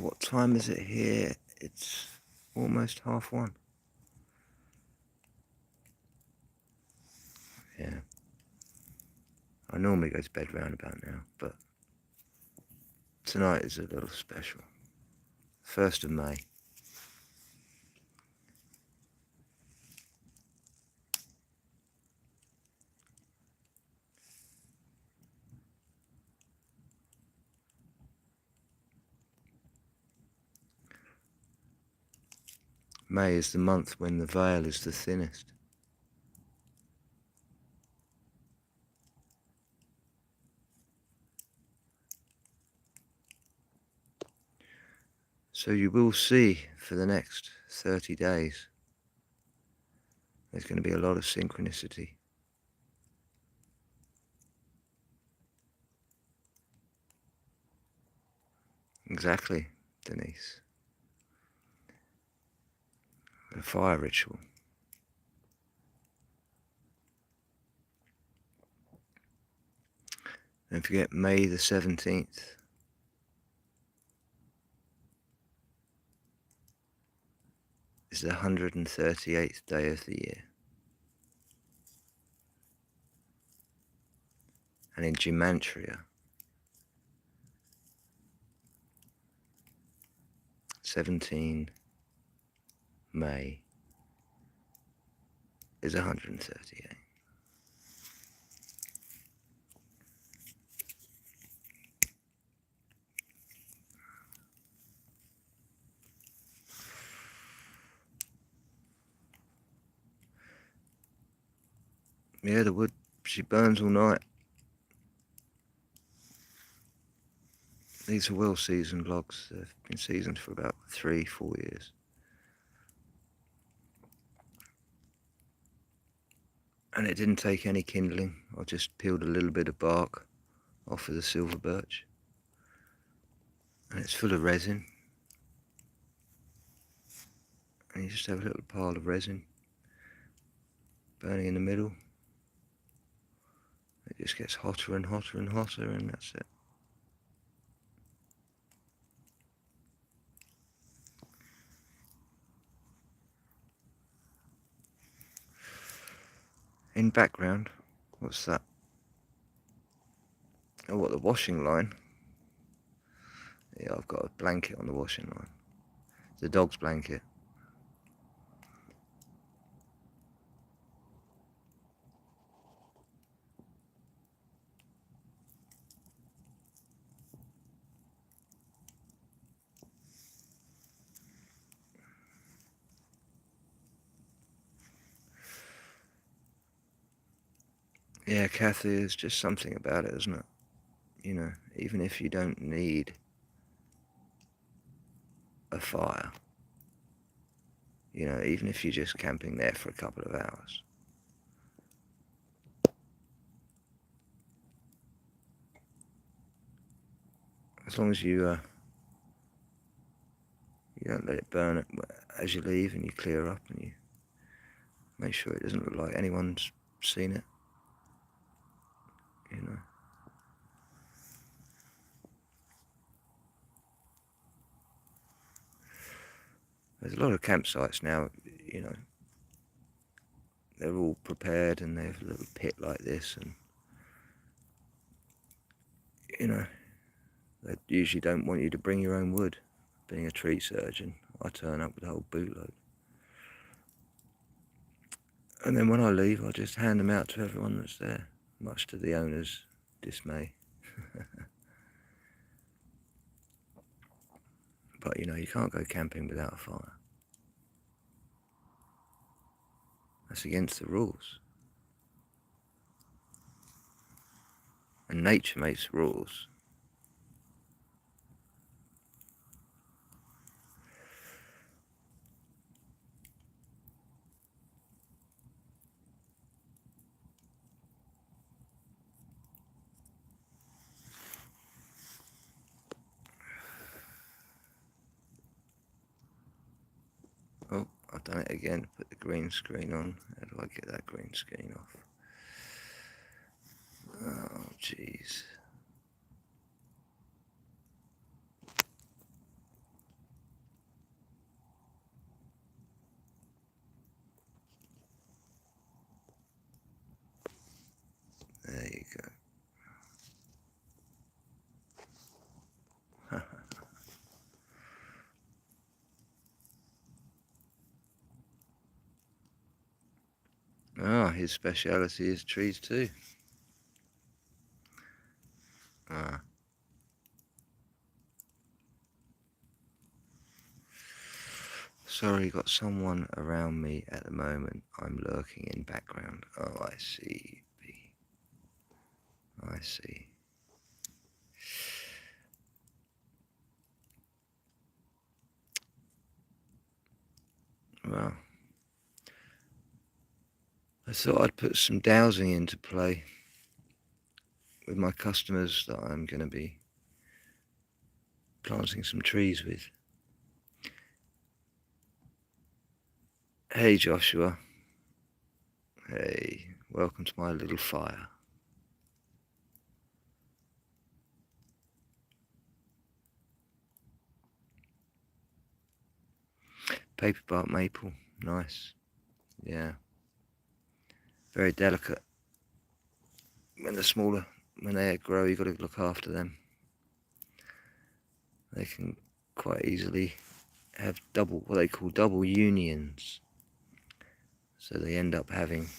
What time is it here? It's almost 1:30. Yeah. I normally go to bed round about now, but tonight is a little special. 1st of May. May is the month when the veil is the thinnest. So you will see for the next 30 days, there's going to be a lot of synchronicity. Exactly, Denise. The fire ritual. Don't forget May the 17th. Is the 138th day of the year. And in Gematria, 17 May is 138. Yeah, the wood, she burns all night. These are well seasoned logs. They've been seasoned for about 3-4 years. And it didn't take any kindling. I just peeled a little bit of bark off of the silver birch. And it's full of resin. And you just have a little pile of resin burning in the middle. It just gets hotter and hotter and hotter, and that's it. In background, what's that? Oh, what, the washing line? Yeah, I've got a blanket on the washing line. The dog's blanket. Yeah, Kathy, there's just something about it, isn't it? You know, even if you don't need a fire, you know, even if you're just camping there for a couple of hours, as long as you don't let it burn it as you leave, and you clear up and you make sure it doesn't look like anyone's seen it, you know. There's a lot of campsites now, you know, they're all prepared and they have a little pit like this, and, you know, they usually don't want you to bring your own wood. Being a tree surgeon, I turn up with a whole bootload. And then when I leave, I just hand them out to everyone that's there, much to the owner's dismay. But, you know, you can't go camping without a fire. That's against the rules. And nature makes rules. Oh, I've done it again. Put the green screen on. How do I get that green screen off? Oh, jeez. There you go. Ah, his speciality is trees too. Ah. Sorry, got someone around me at the moment. I'm lurking in background. Oh, I see. I see. Well, I thought I'd put some dowsing into play with my customers that I'm going to be planting some trees with. Hey Joshua. Hey, welcome to my little fire. Paper bark maple, nice. Yeah. Very delicate. When they grow, you've got to look after them. They can quite easily have what they call double unions. So they end up having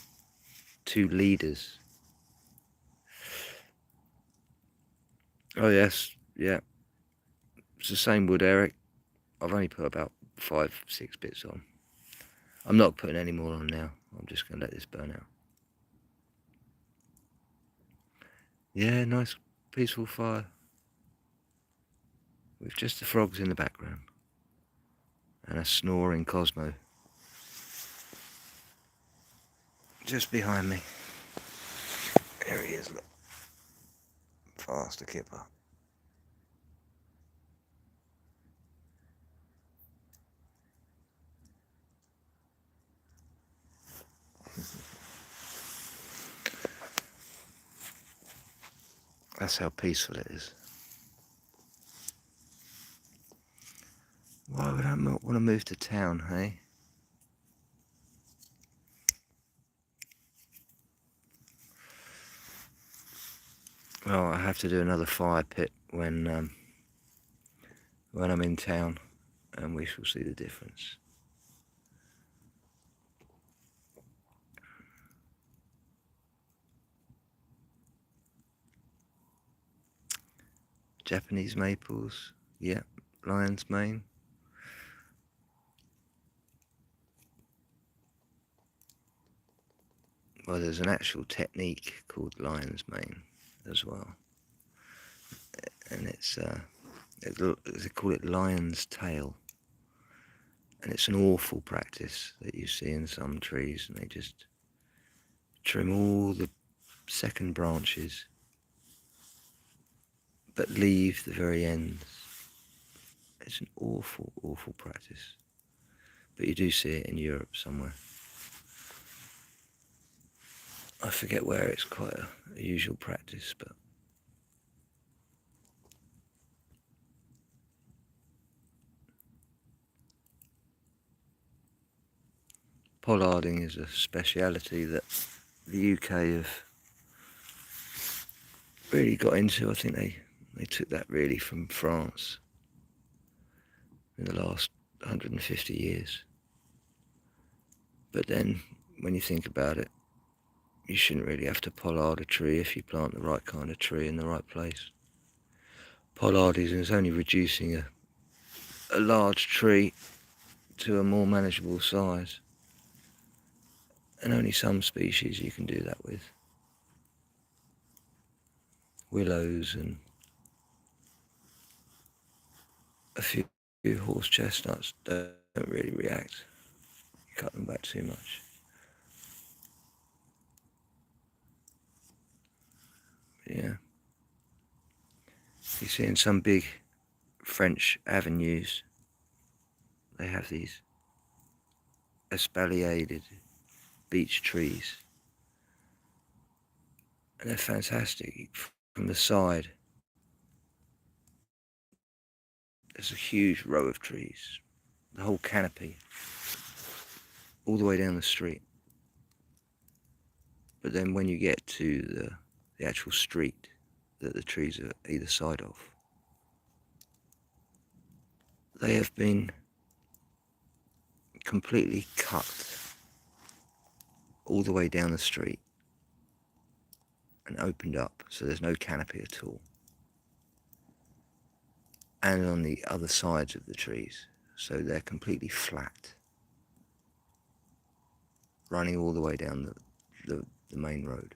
two leaders. Oh yes, yeah. It's the same wood, Eric. I've only put about 5-6 bits on. I'm not putting any more on now. I'm just going to let this burn out. Yeah, nice peaceful fire. With just the frogs in the background. And a snoring Cosmo. Just behind me. There he is, look. Faster kipper. That's how peaceful it is. Why would I not want to move to town, hey? Well, I have to do another fire pit when I'm in town, and we shall see the difference. Japanese maples, yeah, lion's mane. Well, there's an actual technique called lion's mane as well, and they call it lion's tail, and it's an awful practice that you see in some trees, and they just trim all the second branches, but leave the very ends. It's an awful, awful practice, but you do see it in Europe somewhere. I forget where it's quite a usual practice, but pollarding is a speciality that the UK have really got into. I think they took that really from France in the last 150 years. But then, when you think about it, you shouldn't really have to pollard a tree if you plant the right kind of tree in the right place. Pollarding is only reducing a large tree to a more manageable size, and only some species you can do that with. Willows and a few horse chestnuts don't really react. You cut them back too much. Yeah. You see in some big French avenues, they have these espaliered beech trees. And they're fantastic. From the side, there's a huge row of trees, the whole canopy, all the way down the street. But then when you get to the actual street that the trees are either side of, they have been completely cut all the way down the street and opened up, so there's no canopy at all. And on the other sides of the trees, so they're completely flat, running all the way down the main road.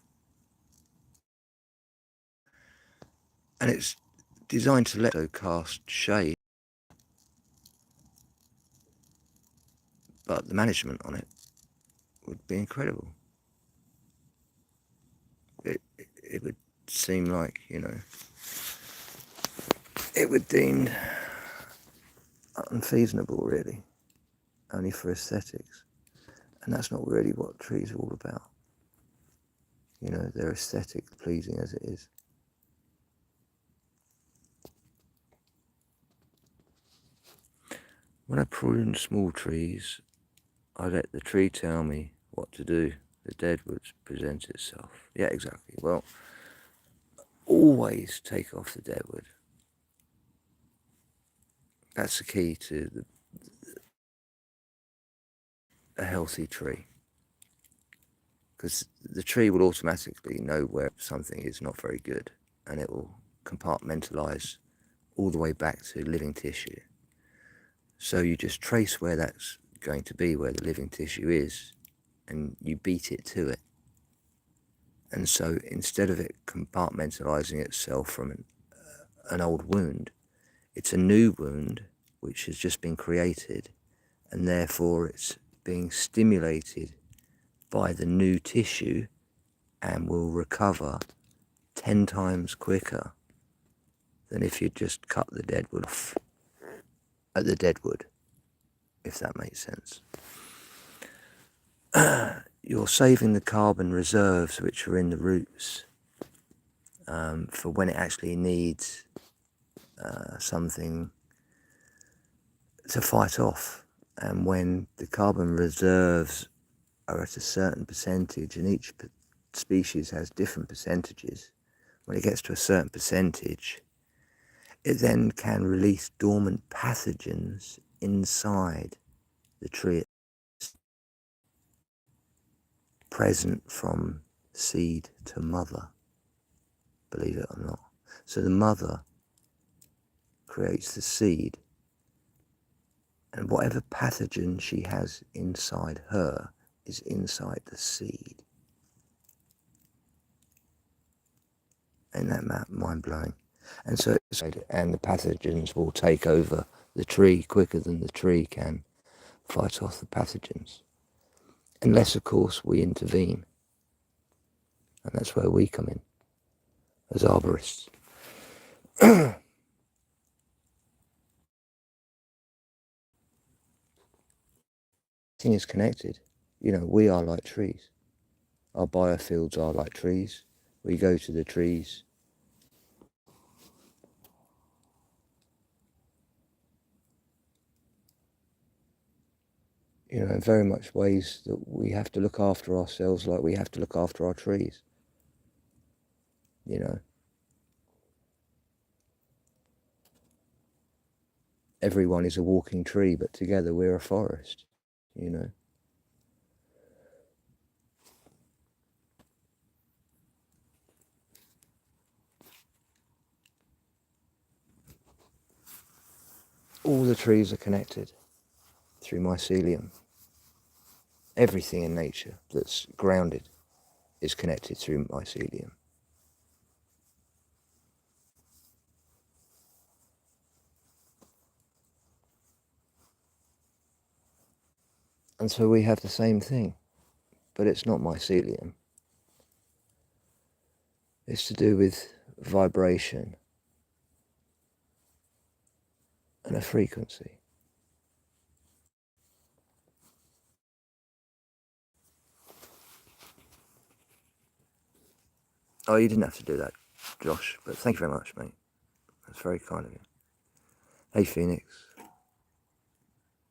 And it's designed to let cast shade, but the management on it would be incredible. It would seem like, you know, it would deemed unfeasible, really, only for aesthetics. And that's not really what trees are all about. You know, they're aesthetic, pleasing as it is. When I prune small trees, I let the tree tell me what to do. The deadwood presents itself. Yeah, exactly. Well, always take off the deadwood. That's the key to a healthy tree. Because the tree will automatically know where something is not very good, and it will compartmentalize all the way back to living tissue. So you just trace where that's going to be, where the living tissue is, and you beat it to it. And so instead of it compartmentalizing itself from an old wound, it's a new wound which has just been created, and therefore it's being stimulated by the new tissue and will recover 10 times quicker than if you just cut the deadwood off at the deadwood, if that makes sense. You're saving the carbon reserves which are in the roots for when it actually needs something to fight off. And when the carbon reserves are at a certain percentage, and each species has different percentages, when it gets to a certain percentage, it then can release dormant pathogens inside the tree, present from seed to mother, believe it or not. So the mother creates the seed, and whatever pathogen she has inside her is inside the seed. Ain't that mind-blowing? And so, and the pathogens will take over the tree quicker than the tree can fight off the pathogens. Unless, of course, we intervene. And that's where we come in, as arborists. Everything is connected. You know, we are like trees. Our biofields are like trees. We go to the trees. You know, in very much ways that we have to look after ourselves like we have to look after our trees. You know. Everyone is a walking tree, but together we're a forest, you know. All the trees are connected through mycelium. Everything in nature that's grounded is connected through mycelium. And so we have the same thing, but it's not mycelium. It's to do with vibration and a frequency. Oh, you didn't have to do that, Josh, but thank you very much, mate. That's very kind of you. Hey, Phoenix.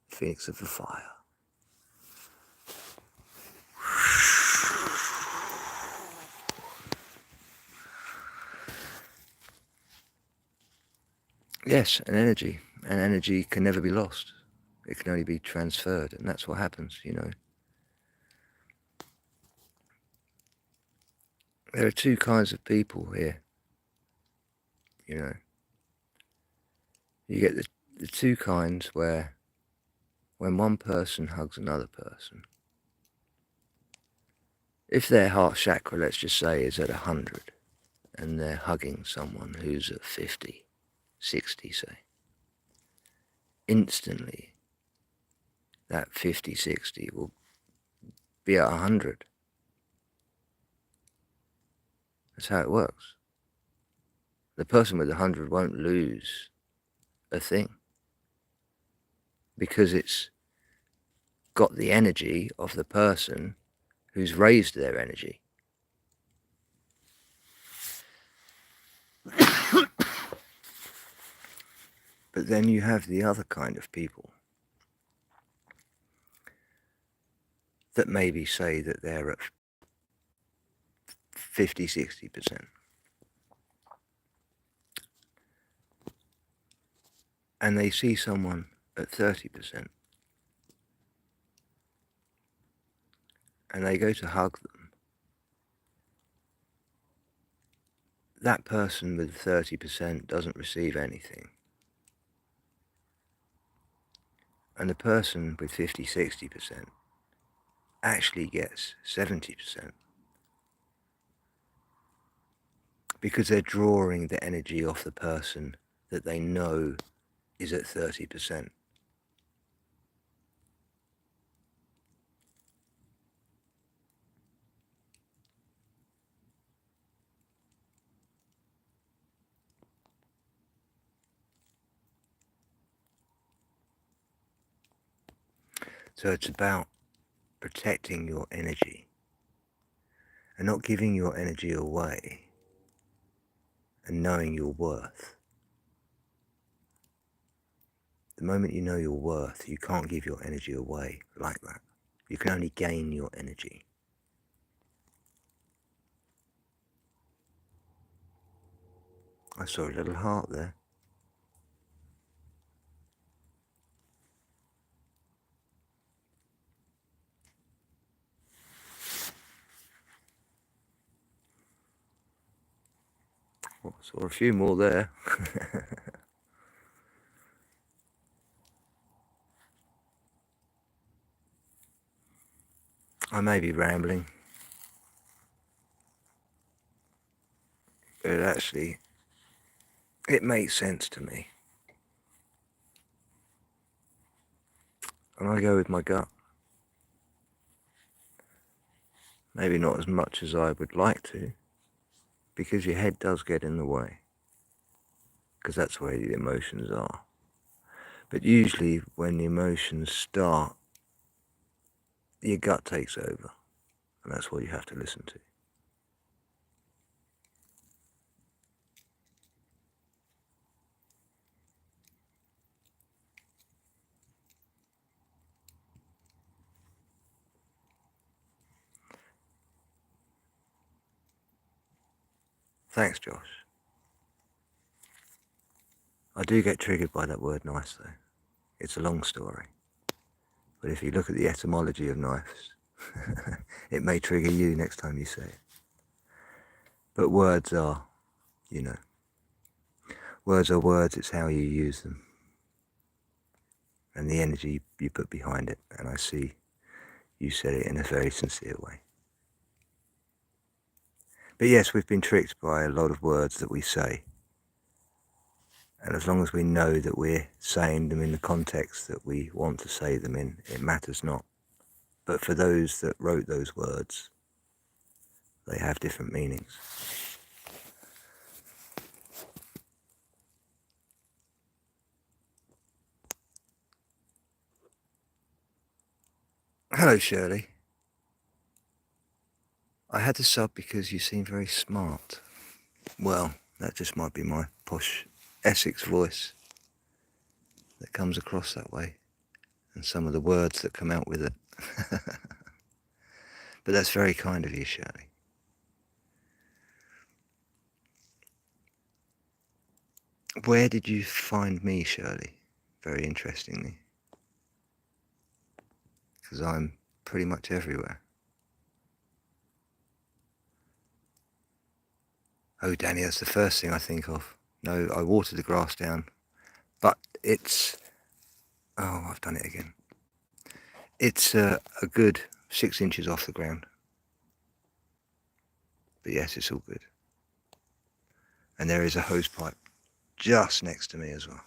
Phoenix of the fire. Yes, an energy. And energy can never be lost. It can only be transferred, and that's what happens, you know. There are two kinds of people here, you know. You get the two kinds where when one person hugs another person, if their heart chakra, let's just say, is at 100, and they're hugging someone who's at 50, 60, say, instantly that 50, 60 will be at 100. That's how it works. The person with 100 won't lose a thing because it's got the energy of the person who's raised their energy. But then you have the other kind of people that maybe say that they're at 50, 60%. And they see someone at 30%. And they go to hug them. That person with 30% doesn't receive anything. And the person with 50, 60% actually gets 70%. Because they're drawing the energy off the person that they know is at 30%. So it's about protecting your energy and not giving your energy away and knowing your worth. The moment you know your worth, you can't give your energy away like that. You can only gain your energy. I saw a little heart there. Well, I saw a few more there. I may be rambling, but actually, it makes sense to me. And I go with my gut. Maybe not as much as I would like to, because your head does get in the way, because that's where the emotions are. But usually when the emotions start, your gut takes over, and that's what you have to listen to. Thanks, Josh. I do get triggered by that word nice, though. It's a long story. But if you look at the etymology of knives, it may trigger you next time you say it. But words are, words are words, it's how you use them. And the energy you put behind it. And I see you said it in a very sincere way. But yes, we've been tricked by a lot of words that we say. And as long as we know that we're saying them in the context that we want to say them in, it matters not. But for those that wrote those words, they have different meanings. Hello, Shirley. I had to sub because you seem very smart. Well, that just might be my posh Essex voice that comes across that way, and some of the words that come out with it. But that's very kind of you, Shirley. Where did you find me, Shirley? Very interestingly. Because I'm pretty much everywhere. Oh, Danny, that's the first thing I think of. No, I watered the grass down, but it's... Oh, I've done it again. It's a good 6 inches off the ground. But yes, it's all good. And there is a hose pipe just next to me as well.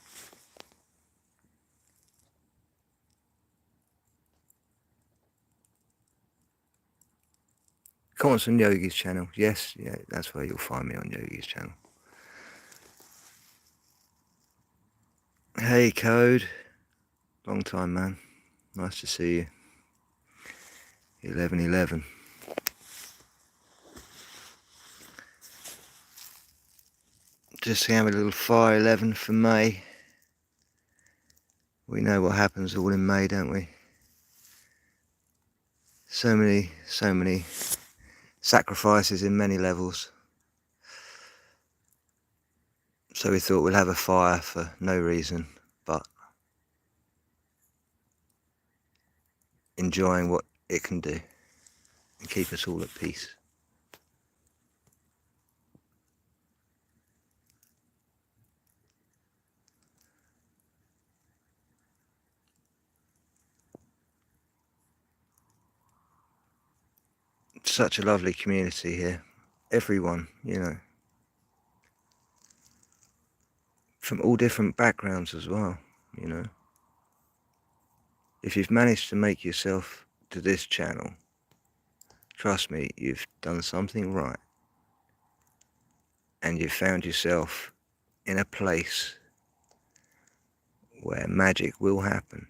comments on Yogi's channel. Yes, yeah, that's where you'll find me, on Yogi's channel. Hey Code, long time man, nice to see you. 11:11. Just having a little fire 11 for May. We know what happens all in May, don't we? So many sacrifices in many levels. So we thought we'd have a fire for no reason, but enjoying what it can do and keep us all at peace. Such a lovely community here. Everyone, you know, from all different backgrounds as well, you know. If you've managed to make yourself to this channel, trust me, you've done something right. And you've found yourself in a place where magic will happen.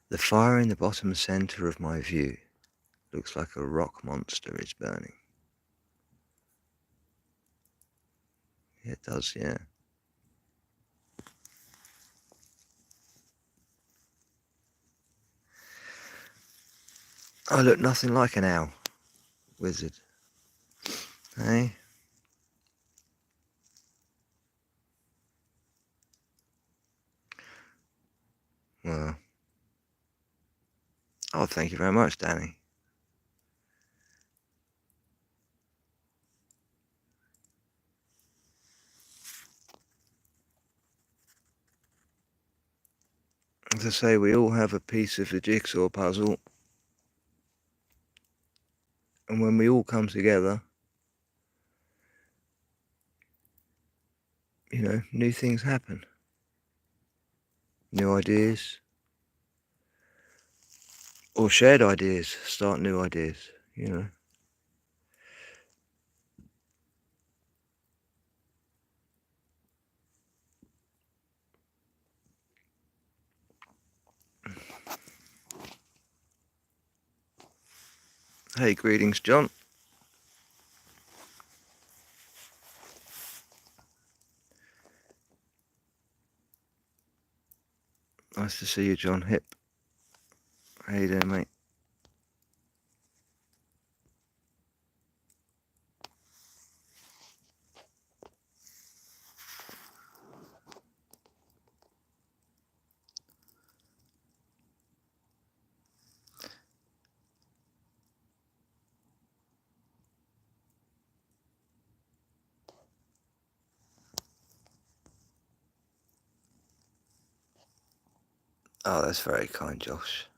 The fire in the bottom center of my view looks like a rock monster is burning. It does, yeah. I look nothing like an owl wizard. Hey? Well, oh, thank you very much, Danny. As I say, we all have a piece of the jigsaw puzzle. And when we all come together, you know, new things happen. New ideas. Or shared ideas, start new ideas, you know. Hey, greetings, John. Nice to see you, John Hip. How you doing, mate? Oh, that's very kind, Josh.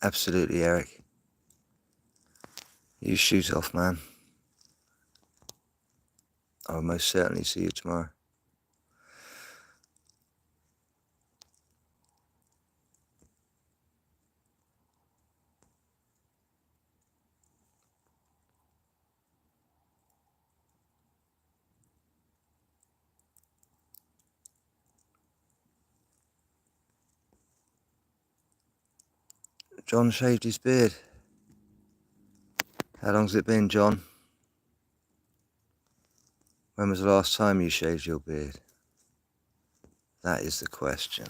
Absolutely, Eric. You shoot off, man. I'll most certainly see you tomorrow. John shaved his beard. How long's it been, John? When was the last time you shaved your beard? That is the question.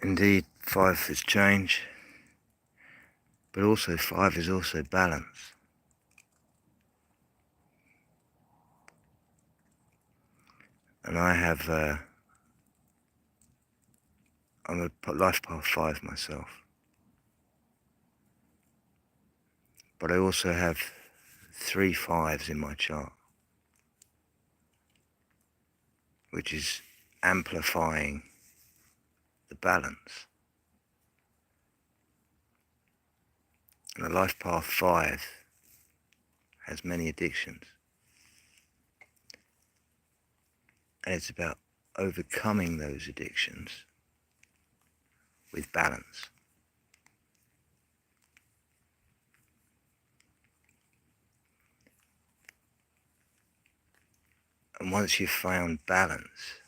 Indeed, 5 is change, but also 5 is also balance. And I have, I'm a life path 5 myself. But I also have 3 5s in my chart, which is amplifying the balance. And a life path 5 has many addictions. And it's about overcoming those addictions with balance. And once you've found balance,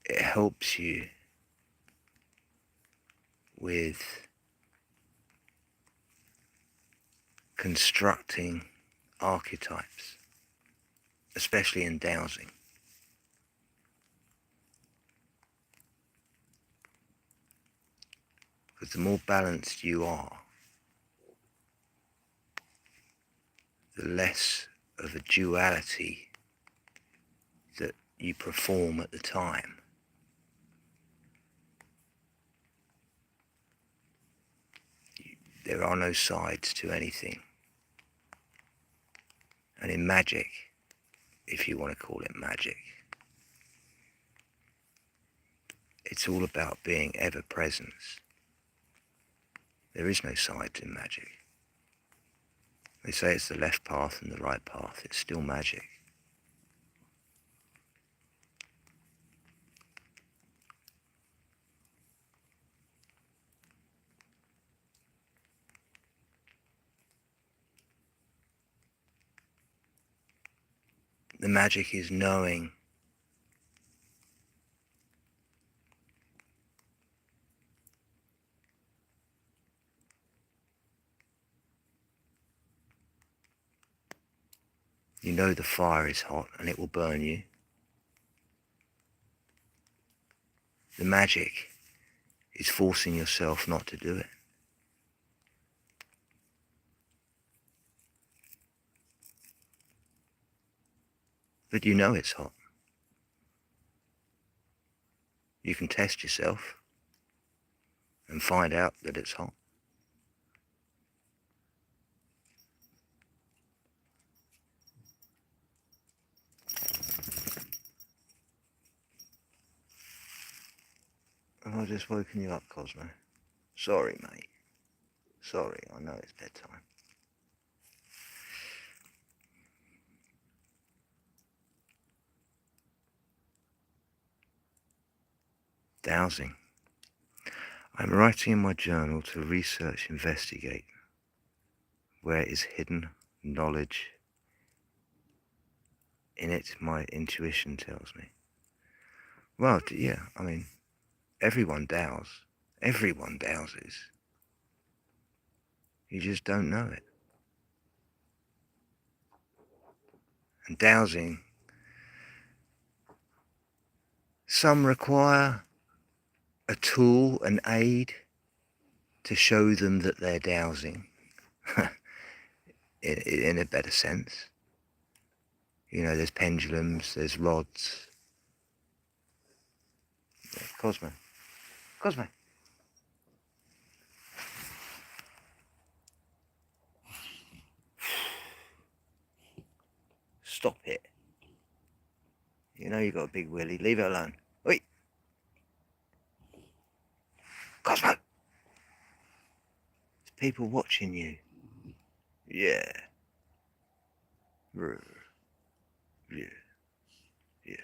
it helps you with constructing archetypes, especially in dowsing. Because the more balanced you are, the less of a duality that you perform at the time. There are no sides to anything. And in magic, if you want to call it magic, it's all about being ever present. There is no sides in magic. They say it's the left path and the right path. It's still magic. The magic is knowing you know the fire is hot and it will burn you. The magic is forcing yourself not to do it. But you know it's hot. You can test yourself and find out that it's hot. Have I just woken you up, Cosmo? Sorry, mate. Sorry, I know it's bedtime. Dowsing. I'm writing in my journal to research, investigate where is hidden knowledge in it, my intuition tells me. Well, yeah, I mean, everyone dows. Everyone douses. You just don't know it. And dowsing, some require a tool, an aid, to show them that they're dowsing, in a better sense. You know, there's pendulums, there's rods. Yeah, Cosmo. Cosmo. Stop it. You know you got a big willy. Leave it alone. Wait. Cosmo. There's people watching you. Yeah. Yeah. Yeah.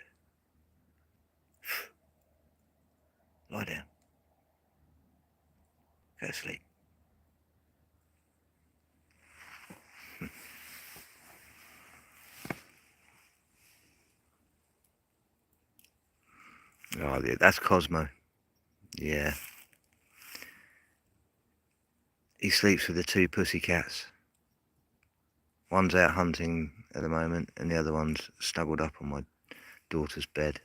Lie down. Go to sleep. Oh, yeah, that's Cosmo. Yeah. He sleeps with the 2 pussycats. One's out hunting at the moment, and the other one's snuggled up on my daughter's bed,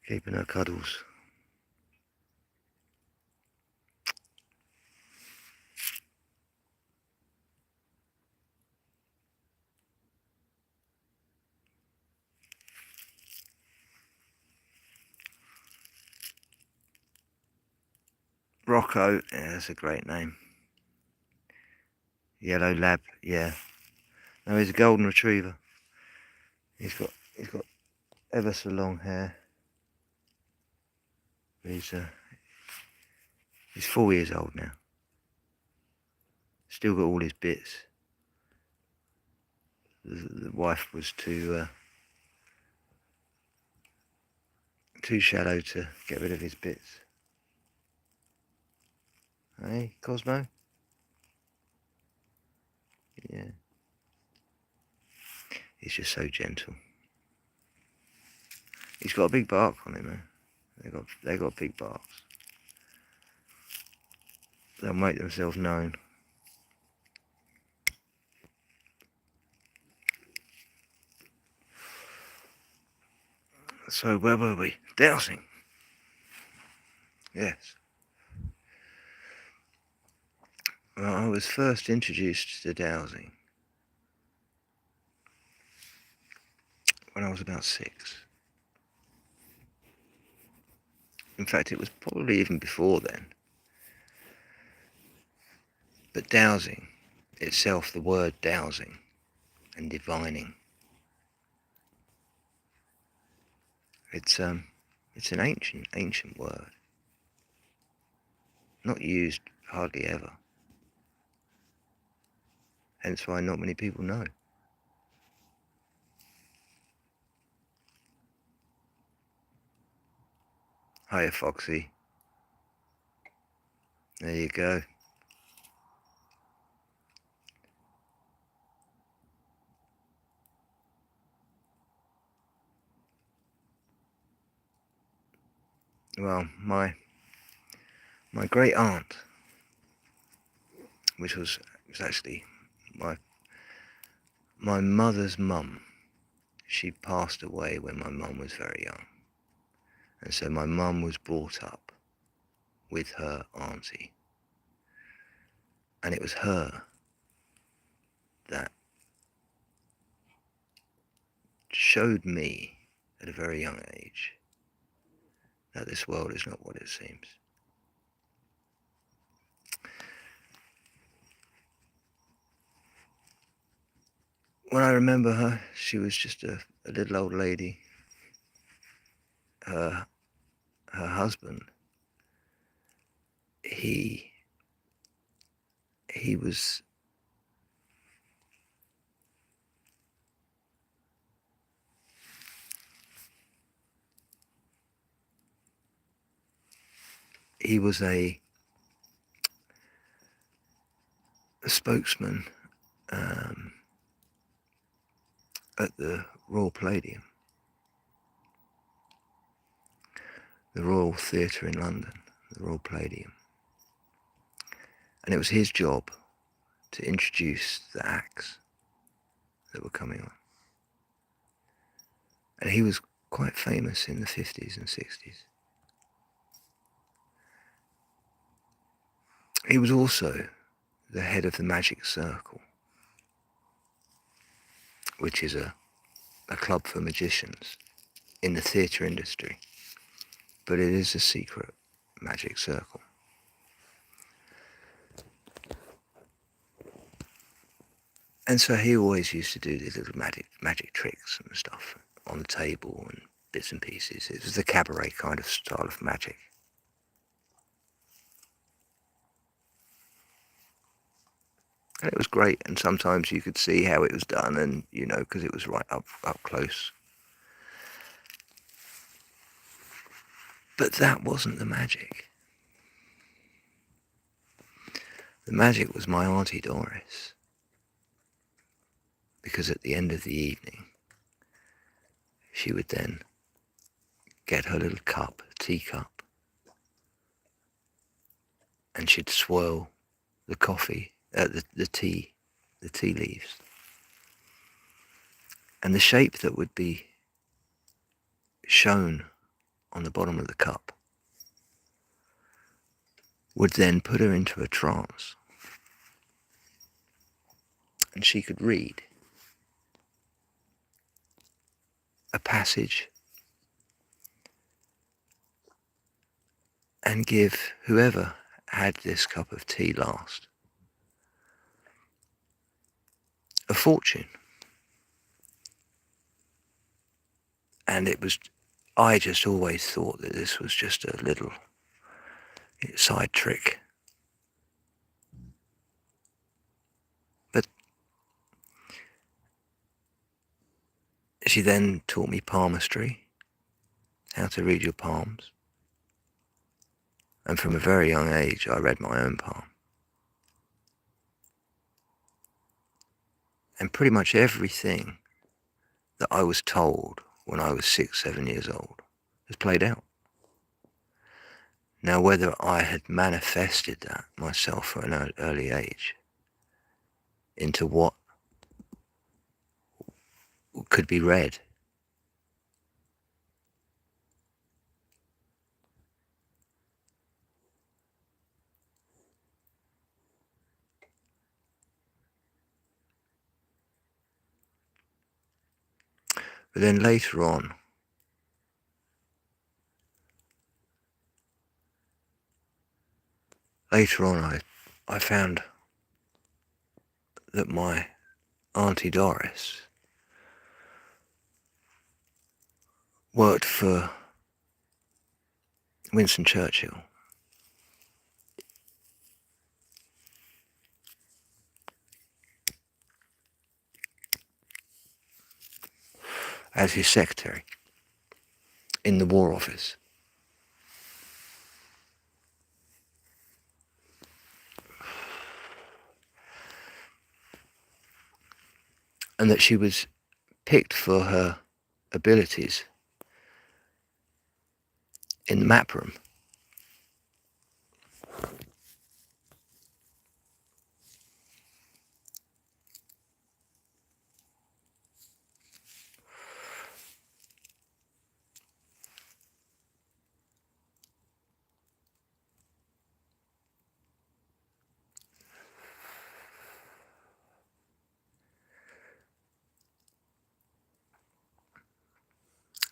keeping her cuddles. Rocco, yeah, that's a great name. Yellow lab, yeah. No, he's a golden retriever. He's got ever so long hair. He's 4 years old now. Still got all his bits. The wife was too shallow to get rid of his bits. Hey, Cosmo? Yeah. He's just so gentle. He's got a big bark on him, man. They got big barks. They'll make themselves known. So where were we? Dowsing. Yes. Well, I was first introduced to dowsing when I was about 6. In fact, it was probably even before then. But dowsing itself, the word dowsing and divining, it's an ancient word, not used hardly ever. Hence why not many people know. Hiya, Foxy. There you go. Well, my great aunt, which was actually my mother's mum, she passed away when my mum was very young. And so my mum was brought up with her auntie. And it was her that showed me at a very young age that this world is not what it seems. When I remember her, she was just a little old lady. Her husband, he was a spokesman at the Royal Palladium, the Royal Theatre in London, the Royal Palladium. And it was his job to introduce the acts that were coming on. And he was quite famous in the 50s and 60s. He was also the head of the Magic Circle, which is a club for magicians in the theatre industry, but it is a secret magic circle. And so he always used to do these little magic tricks and stuff on the table and bits and pieces. It was the cabaret kind of style of magic. And it was great, and sometimes you could see how it was done, and because it was right up close. But that wasn't the magic. The magic was my Auntie Doris. Because at the end of the evening, she would then get her little teacup, and she'd swirl the coffee, the tea the tea leaves. And the shape that would be shown on the bottom of the cup would then put her into a trance. And she could read a passage and give whoever had this cup of tea last a fortune. And I just always thought that this was just a little side trick. But she then taught me palmistry, how to read your palms. And from a very young age, I read my own palm. And pretty much everything that I was told when I was 6, 7 years old has played out. Now, whether I had manifested that myself from an early age into what could be read, but then later on, I found that my Auntie Doris worked for Winston Churchill. As his secretary in the War Office. And that she was picked for her abilities in the map room.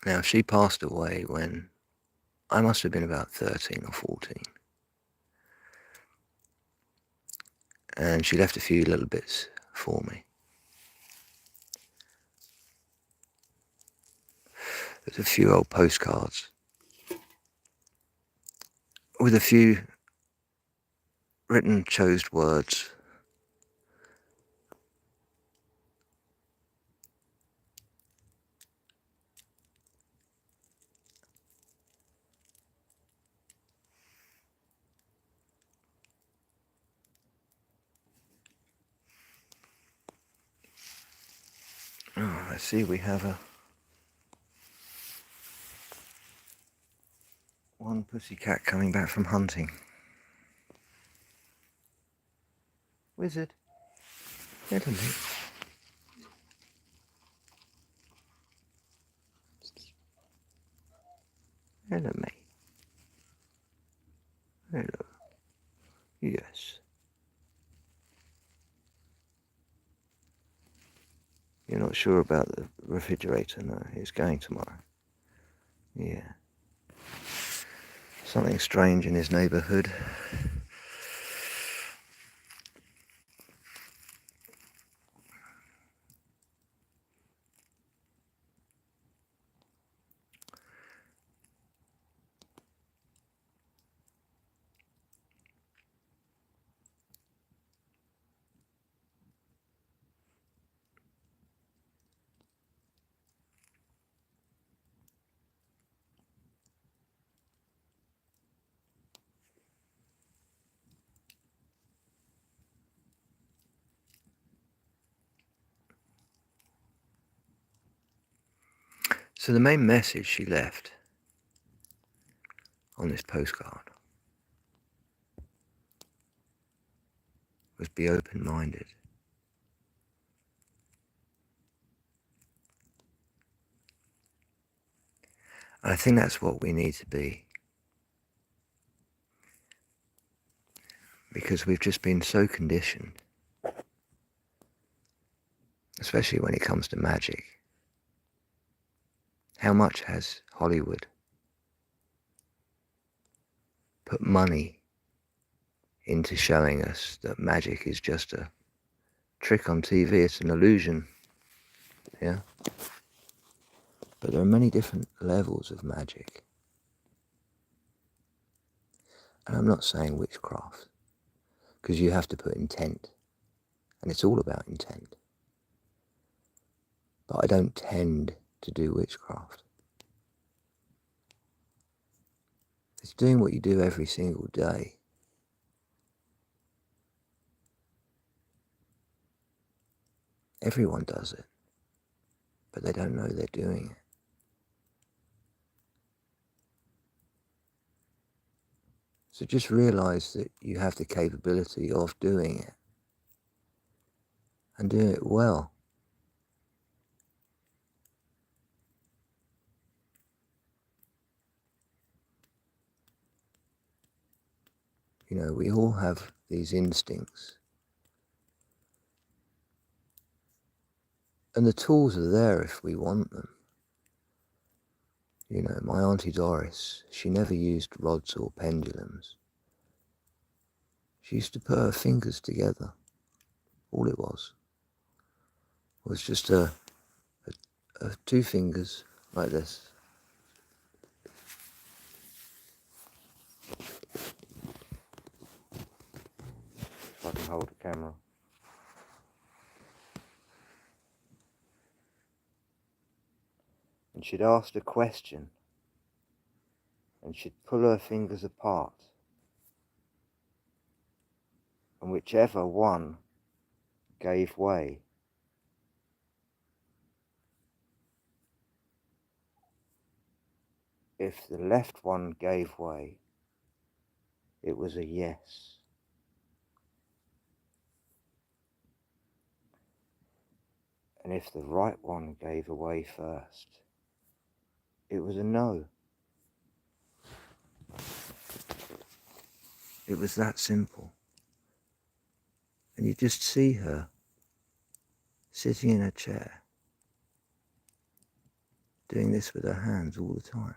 Now, she passed away when I must have been about 13 or 14. And she left a few little bits for me. There's a few old postcards with a few written chose words. Oh, I see we have one pussycat coming back from hunting. Wizard. Hello, mate. Hello, mate. Hello. Yes. You're not sure about the refrigerator? No, it's going tomorrow. Yeah. Something strange in his neighbourhood. So the main message she left on this postcard was be open-minded. And I think that's what we need to be. Because we've just been so conditioned, especially when it comes to magic. How much has Hollywood put money into showing us that magic is just a trick on TV, it's an illusion, yeah? But there are many different levels of magic. And I'm not saying witchcraft, because you have to put intent, and it's all about intent. But I don't tend to do witchcraft. It's doing what you do every single day. Everyone does it, but they don't know they're doing it. So just realize that you have the capability of doing it, and doing it well. You know, we all have these instincts. And the tools are there if we want them. You know, my Auntie Doris, she never used rods or pendulums. She used to put her fingers together. All it was just two fingers like this. If I can hold the camera. And she'd ask a question, and she'd pull her fingers apart, and whichever one gave way, if the left one gave way, it was a yes. And if the right one gave away first, it was a no. It was that simple. And you just see her sitting in a chair, doing this with her hands all the time.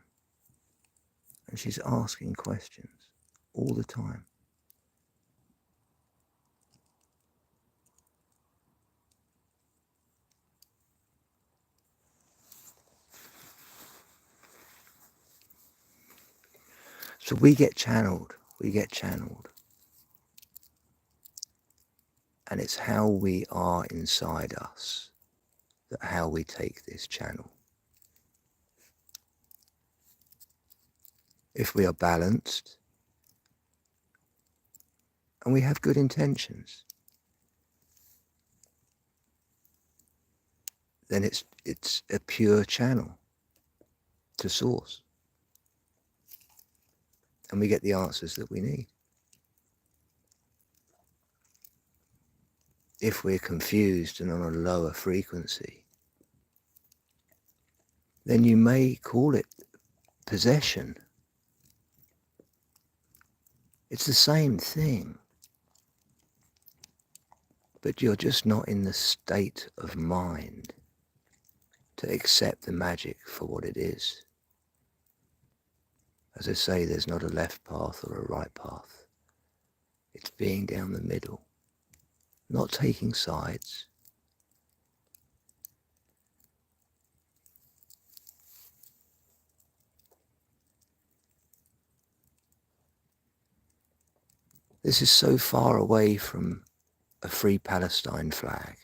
And she's asking questions all the time. So we get channeled. And it's how we are inside us, that how we take this channel. If we are balanced, and we have good intentions, then it's a pure channel to source. And we get the answers that we need. If we're confused and on a lower frequency, then you may call it possession. It's the same thing, but you're just not in the state of mind to accept the magic for what it is. As I say, there's not a left path or a right path. It's being down the middle, not taking sides. This is so far away from a free Palestine flag.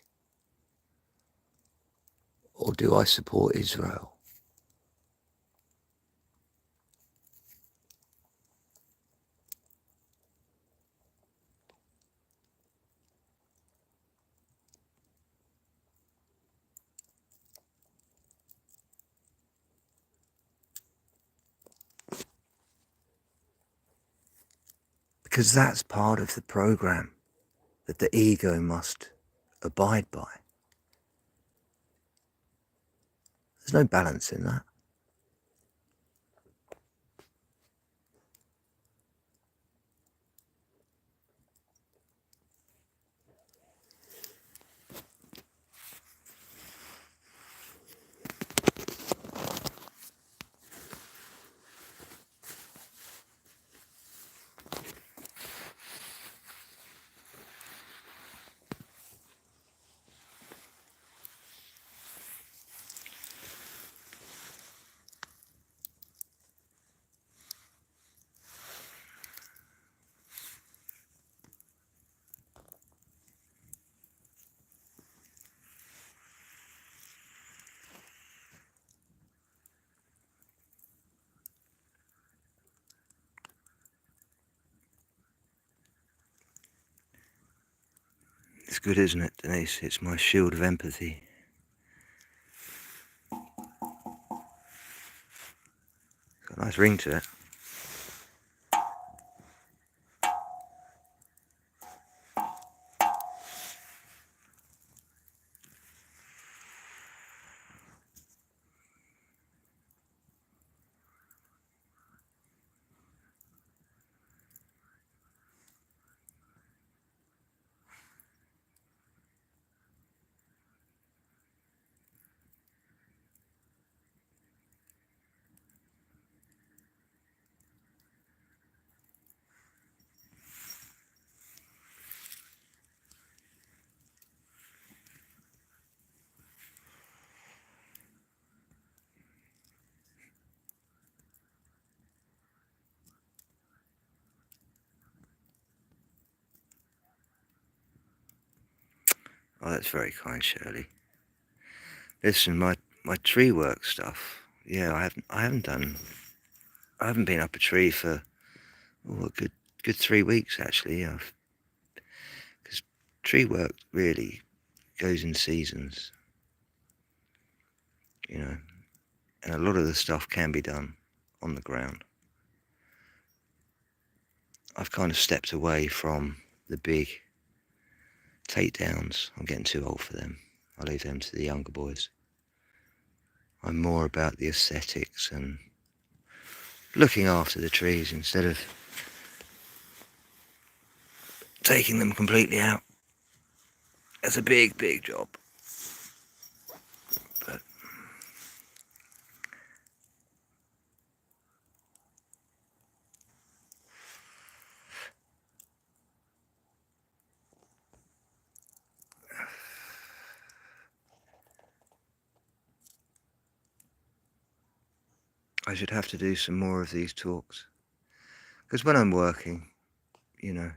Or do I support Israel? Because that's part of the program that the ego must abide by. There's no balance in that. good, isn't it, Denise? It's my shield of empathy. Got a nice ring to it. Oh, that's very kind, Shirley. Listen, my tree work stuff. Yeah, I haven't been up a tree for a good 3 weeks actually. Because tree work really goes in seasons, you know, and a lot of the stuff can be done on the ground. I've kind of stepped away from the big takedowns. I'm getting too old for them. I leave them to the younger boys. I'm more about the aesthetics and looking after the trees instead of taking them completely out. That's a big job. But I should have to do some more of these talks. Because when I'm working, you know,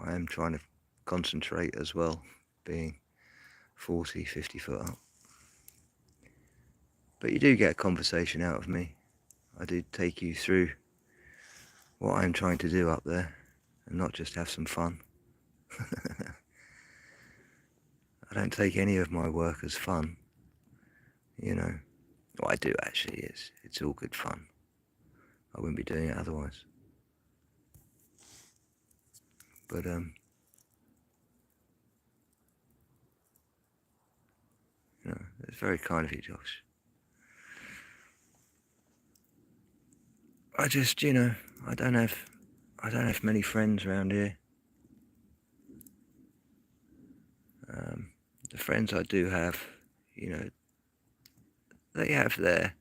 I am trying to concentrate as well, being 40, 50 foot up. But you do get a conversation out of me. I do take you through what I'm trying to do up there and not just have some fun. I don't take any of my work as fun, you know. Well, I do actually, it's all good fun. I wouldn't be doing it otherwise. But you know, it's very kind of you, Josh. I just, you know, I don't have many friends around here. The friends I do have, you know, they have their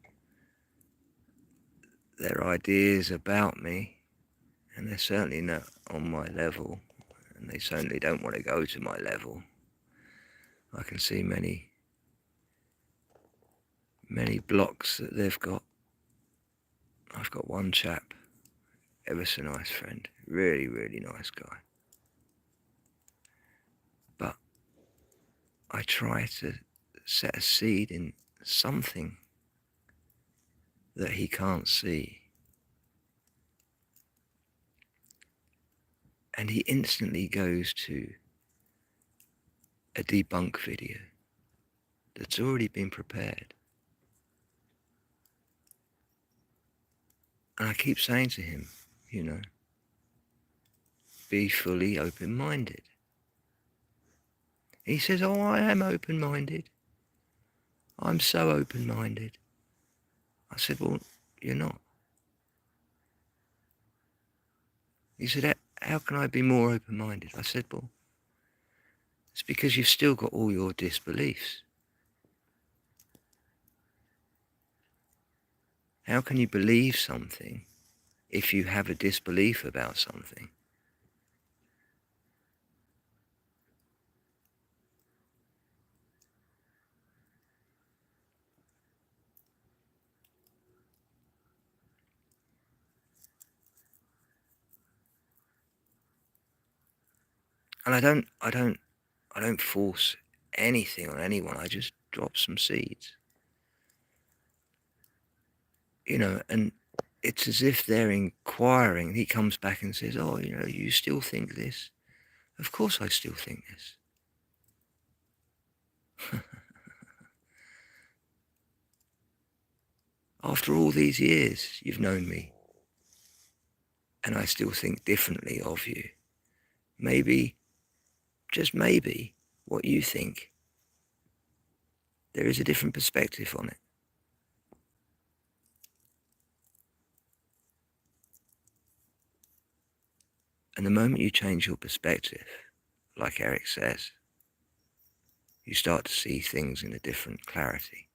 ideas about me, and they're certainly not on my level, and they certainly don't want to go to my level. I can see many blocks that they've got. I've got one chap, ever so nice friend, really nice guy. But I try to set a seed in something that he can't see. And he instantly goes to a debunk video that's already been prepared. And I keep saying to him, you know, be fully open-minded. He says, oh, I am open-minded. I'm so open-minded. I said, well, you're not. He said, how can I be more open-minded? I said, well, it's because you've still got all your disbeliefs. How can you believe something if you have a disbelief about something? And I don't force anything on anyone. I just drop some seeds. You know, and it's as if they're inquiring. He comes back and says, oh, you know, you still think this? Of course I still think this. After all these years you've known me, and I still think differently of you. Maybe, just maybe, what you think, there is a different perspective on it. And the moment you change your perspective, like Eric says, you start to see things in a different clarity.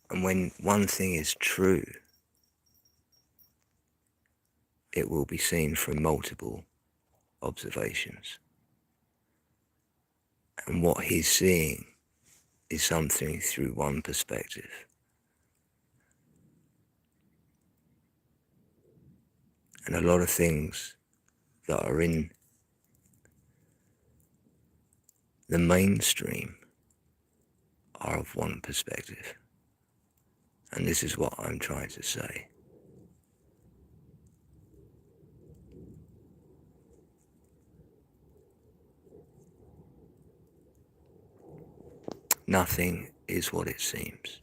And when one thing is true, it will be seen from multiple observations. And what he's seeing is something through one perspective. And a lot of things that are in the mainstream are of one perspective. And this is what I'm trying to say. Nothing is what it seems.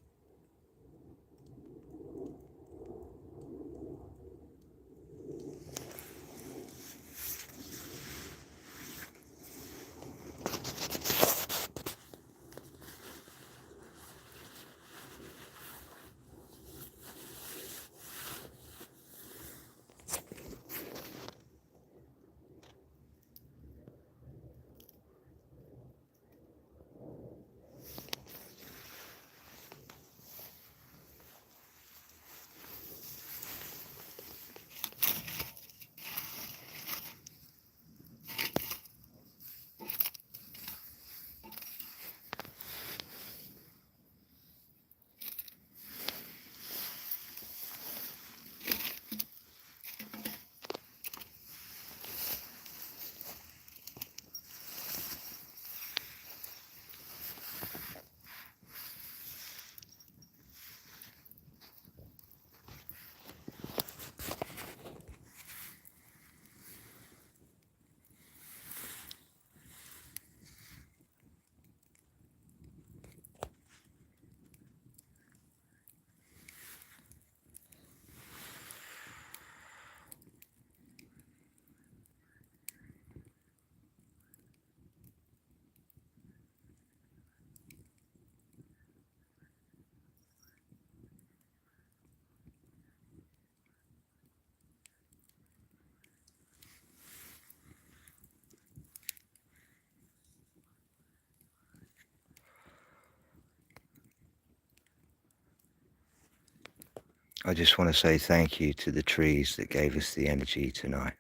I just want to say thank you to the trees that gave us the energy tonight.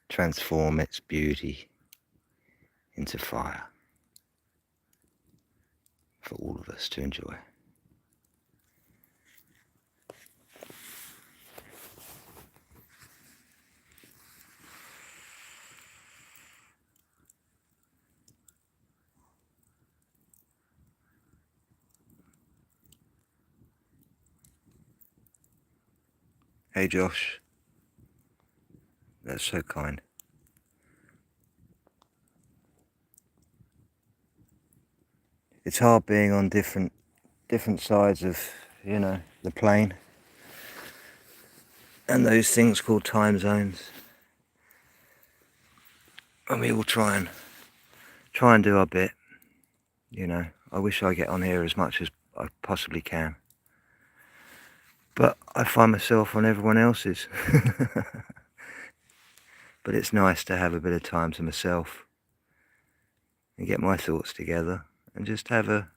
Transform its beauty into fire for all of us to enjoy. Hey Josh, that's so kind. It's hard being on different sides of, the plane. And those things called time zones. And we all try and do our bit. I wish I get on here as much as I possibly can. But I find myself on everyone else's. But it's nice to have a bit of time to myself and get my thoughts together and just have a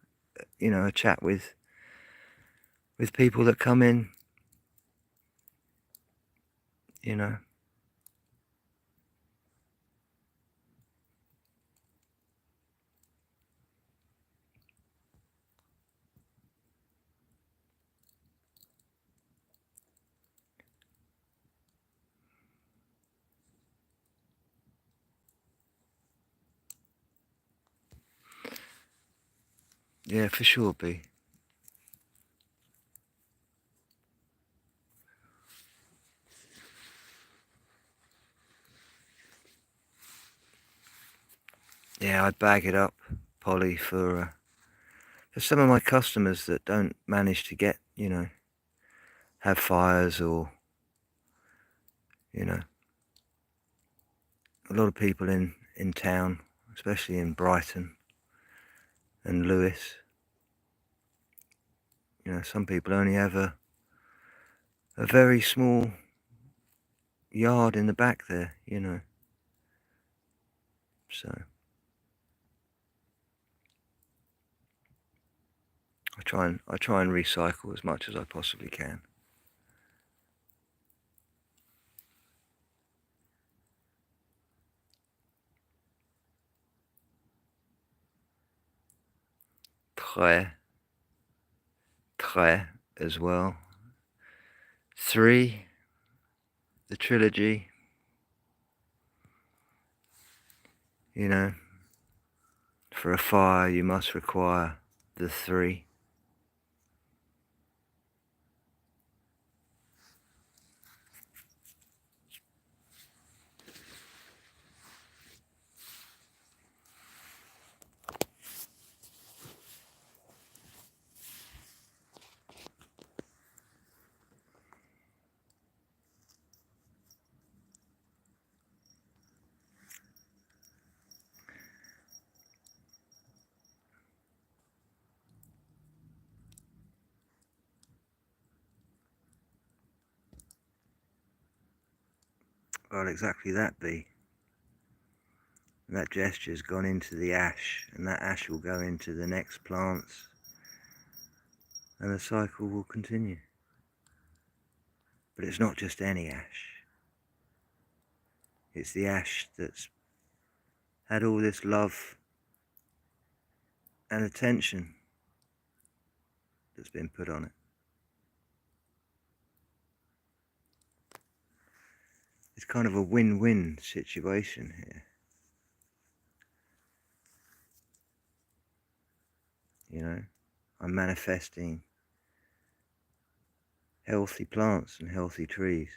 chat with people that come in, Yeah, for sure, B. yeah, I'd bag it up, Polly, for some of my customers that don't manage to get, have fires, or, a lot of people in town, especially in Brighton and Lewis, some people only have a very small yard in the back there, so I try and recycle as much as I possibly can. Très, très as well. 3, the trilogy, for a fire you must require the 3. Well, exactly that, B. That gesture's gone into the ash, and that ash will go into the next plants, and the cycle will continue. But it's not just any ash. It's the ash that's had all this love and attention that's been put on it. It's kind of a win-win situation here. I'm manifesting healthy plants and healthy trees.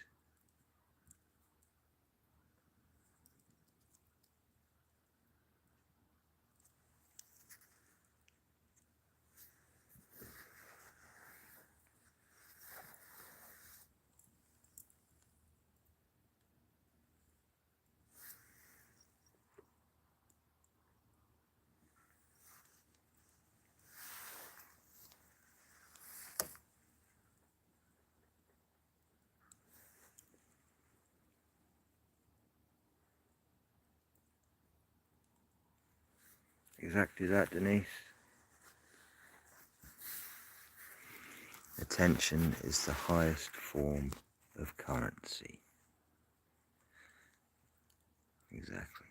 Exactly that, Denise. Attention is the highest form of currency. Exactly.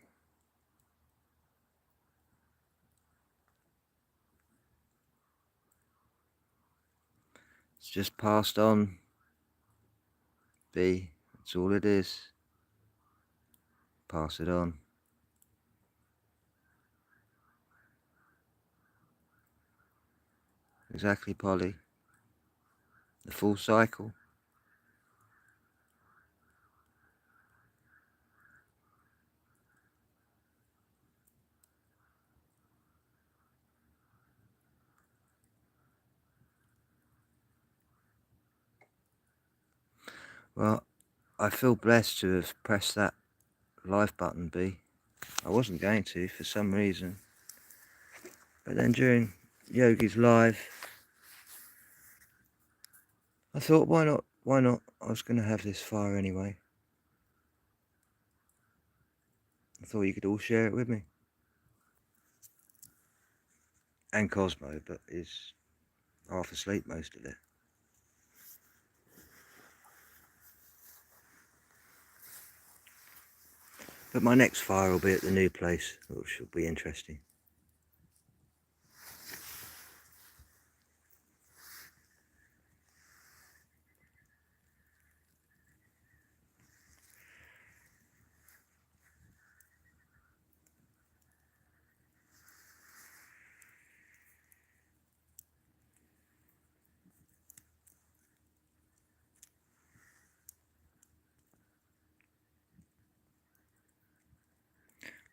It's just passed on, B. That's all it is. Pass it on. Exactly, Polly. The full cycle. Well, I feel blessed to have pressed that live button, B. I wasn't going to for some reason. But then during Yogi's live, I thought, why not? Why not? I was going to have this fire anyway. I thought you could all share it with me. And Cosmo, but is half asleep most of it. But my next fire will be at the new place, which will be interesting.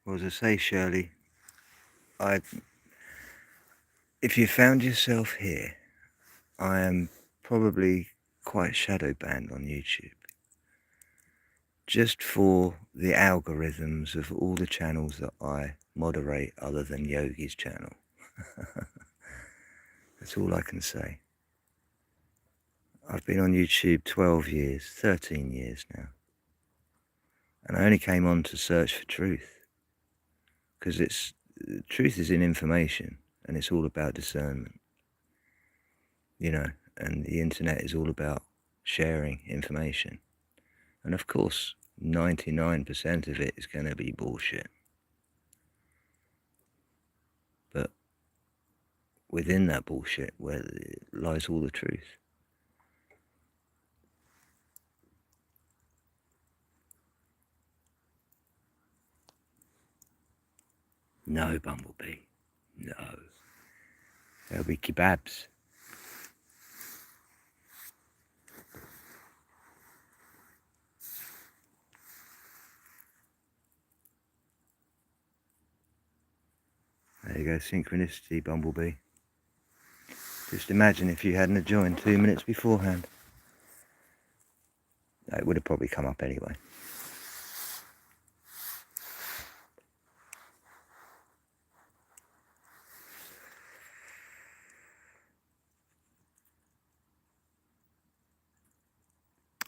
Well, as I say, Shirley, if you found yourself here, I am probably quite shadow banned on YouTube. Just for the algorithms of all the channels that I moderate other than Yogi's channel. That's all I can say. I've been on YouTube 12 years, 13 years now. And I only came on to search for truth. Because truth is in information, and it's all about discernment. You know, and the internet is all about sharing information. And of course, 99% of it is going to be bullshit. But within that bullshit where lies all the truth. No, Bumblebee. No. There'll be kebabs. There you go, synchronicity, Bumblebee. Just imagine if you hadn't joined 2 minutes beforehand. It would have probably come up anyway.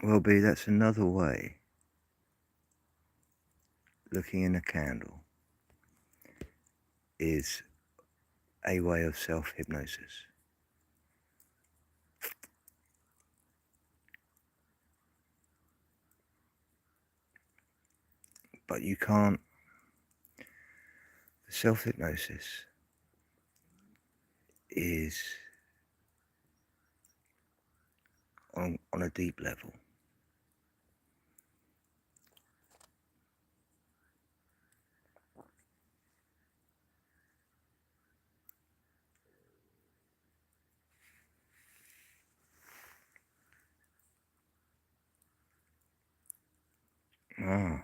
Well, B, that's another way. Looking in a candle is a way of self-hypnosis. But you can't. Self-hypnosis is on a deep level. Ah,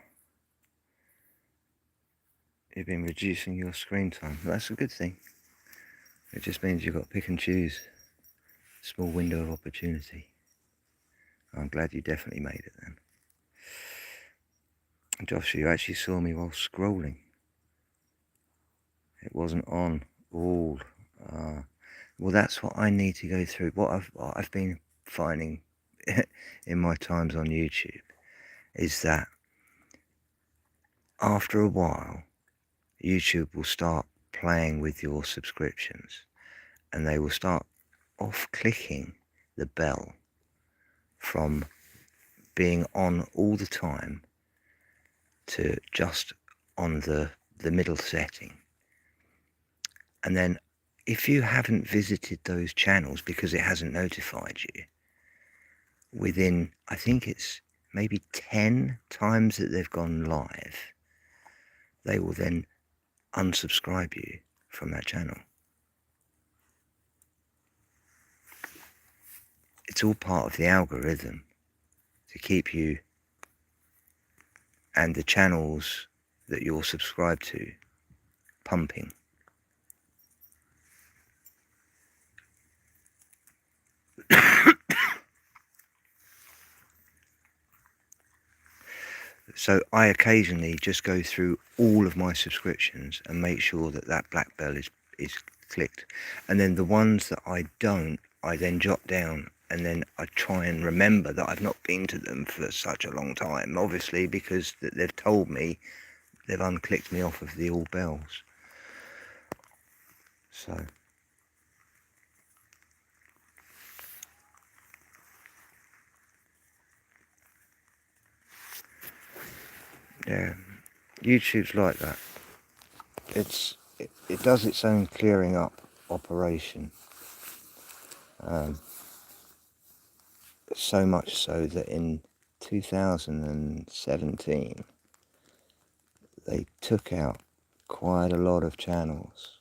you've been reducing your screen time. That's a good thing. It just means you've got to pick and choose a small window of opportunity. I'm glad you definitely made it then. Josh, you actually saw me while scrolling. It wasn't on all. Well, that's what I need to go through. What I've been finding in my times on YouTube is that after a while, YouTube will start playing with your subscriptions, and they will start off-clicking the bell from being on all the time to just on the middle setting. And then if you haven't visited those channels because it hasn't notified you, within, I think it's maybe 10 times that they've gone live, they will then unsubscribe you from that channel. It's all part of the algorithm to keep you and the channels that you're subscribed to pumping. So I occasionally just go through all of my subscriptions and make sure that that black bell is clicked. And then the ones that I don't, I then jot down, and then I try and remember that I've not been to them for such a long time, obviously, because they've told me, they've unclicked me off of the all bells. So yeah, YouTube's like that. It does its own clearing up operation. So much so that in 2017 they took out quite a lot of channels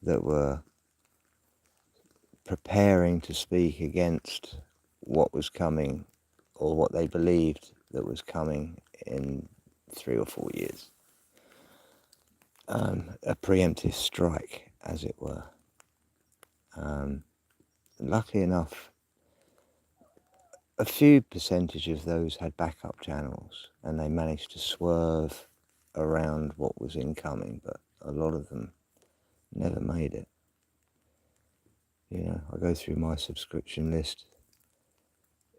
that were preparing to speak against what was coming, or what they believed that was coming in 3 or 4 years. a preemptive strike, as it were. Lucky enough, a few percentage of those had backup channels, and they managed to swerve around what was incoming, but a lot of them never made it. You know, I go through my subscription list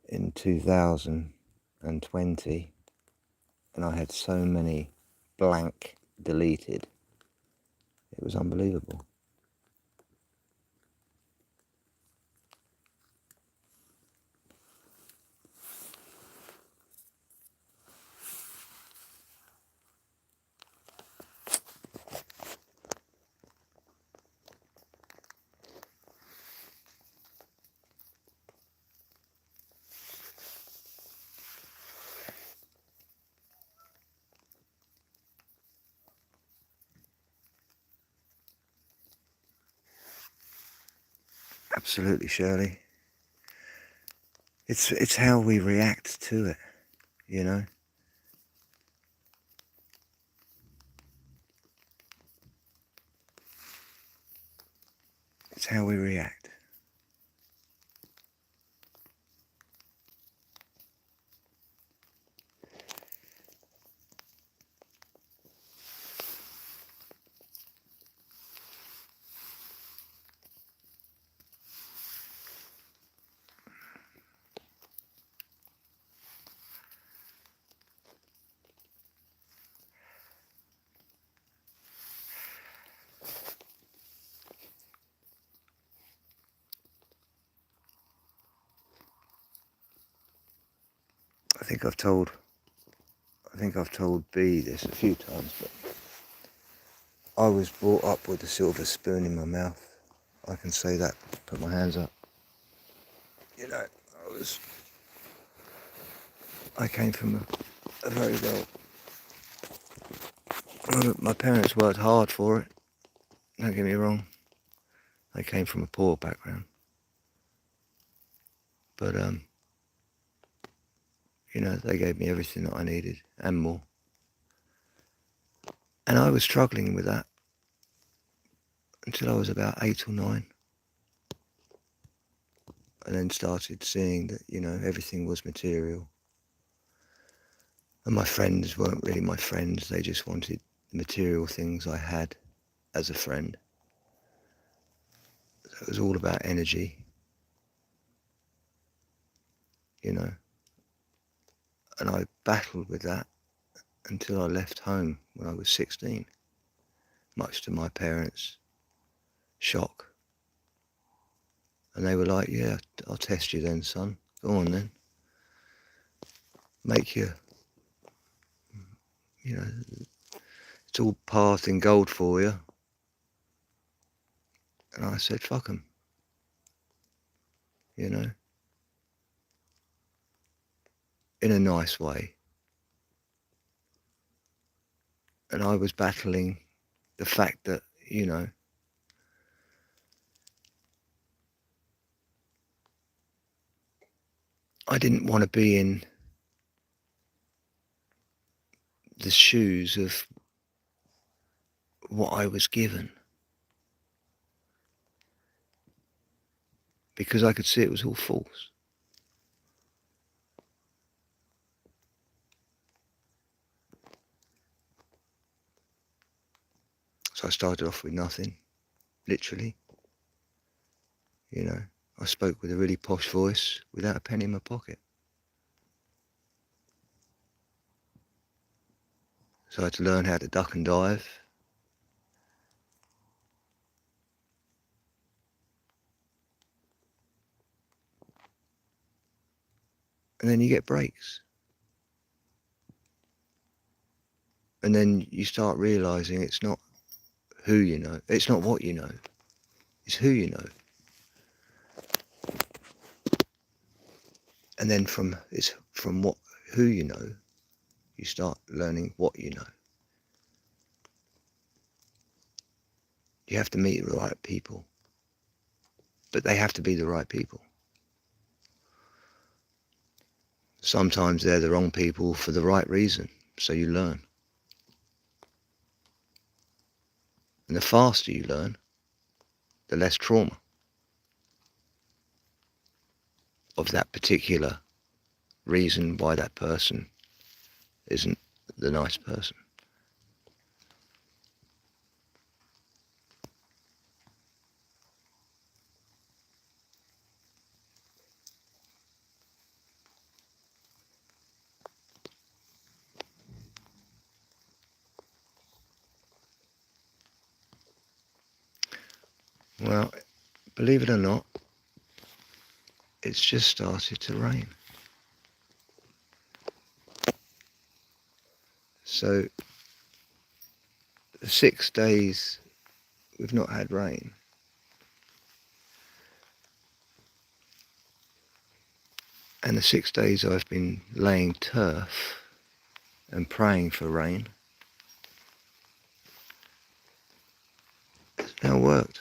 in 2020, and I had so many blank deleted. It was unbelievable. Absolutely, Shirley. It's how we react to it, you know. It's how we react. I think I've told B this a few times, but I was brought up with a silver spoon in my mouth. I can say that. Put my hands up. You know, I came from a very well. My parents worked hard for it. Don't get me wrong. They came from a poor background, but you know, they gave me everything that I needed and more. And I was struggling with that until I was about 8 or 9. And then started seeing that, you know, everything was material. And my friends weren't really my friends. They just wanted the material things I had as a friend. So it was all about energy, you know. And I battled with that until I left home when I was 16, much to my parents' shock. And they were like, yeah, I'll test you then, son. Go on then. Make you know, it's all path in gold for you. And I said, fuck 'em, you know, in a nice way. And I was battling the fact that, you know, I didn't want to be in the shoes of what I was given, because I could see it was all false. So I started off with nothing, literally. You know, I spoke with a really posh voice without a penny in my pocket. So I had to learn how to duck and dive. And then you get breaks. And then you start realizing it's not who you know, it's not what you know, it's who you know. And then from who you know, you start learning what you know. You have to meet the right people, but they have to be the right people. Sometimes they're the wrong people for the right reason, so you learn. And the faster you learn, the less trauma of that particular reason why that person isn't the nice person. Well, believe it or not, it's just started to rain. So, the 6 days we've not had rain, and the 6 days I've been laying turf and praying for rain, it's now worked.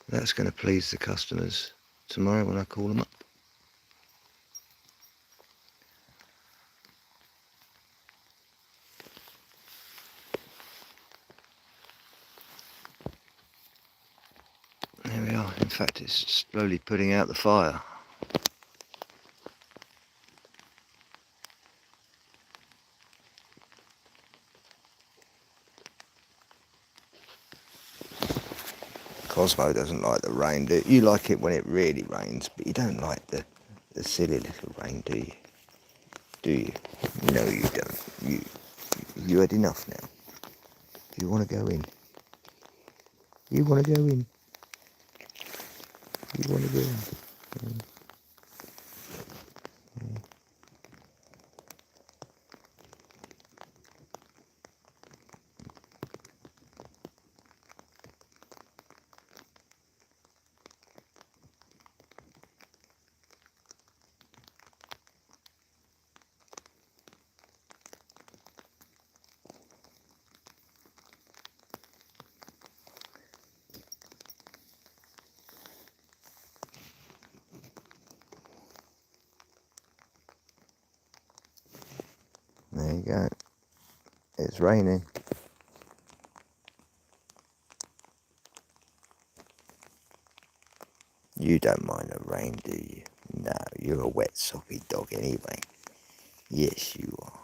That's going to please the customers tomorrow when I call them up. There we are. In fact, it's slowly putting out the fire. Cosmo doesn't like the rain, do you? You like it when it really rains, but you don't like the silly little rain, do you? Do you? No, you don't. You had enough now. You want to go in? You want to go in? You want to go in? There you go. It's raining. You don't mind the rain, do you? No, you're a wet, soppy dog anyway. Yes, you are.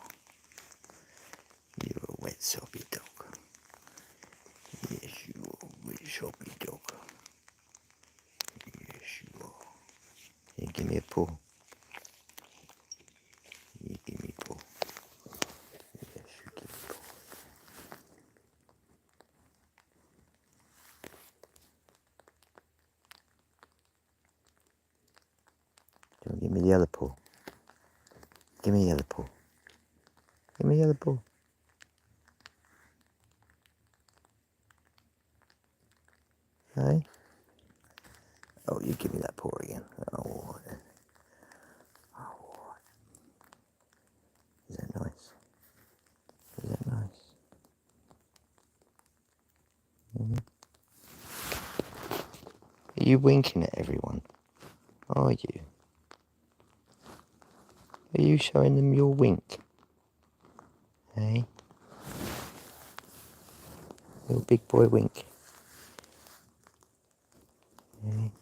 You're a wet, soppy dog. Yes, you are a wet, soppy dog. Yes, you are. You give me a paw. You give me a paw. Yes, you give me a paw. Don't give me the other paw. Give me the other paw. Give me the other paw. Hey? Oh, you give me that paw again. Oh, all right then. Oh, all right. Is that nice? Is that nice? Mm-hmm. Are you winking at everyone? Are you? Are you showing them your wink? Hey? Little big boy wink. Hey?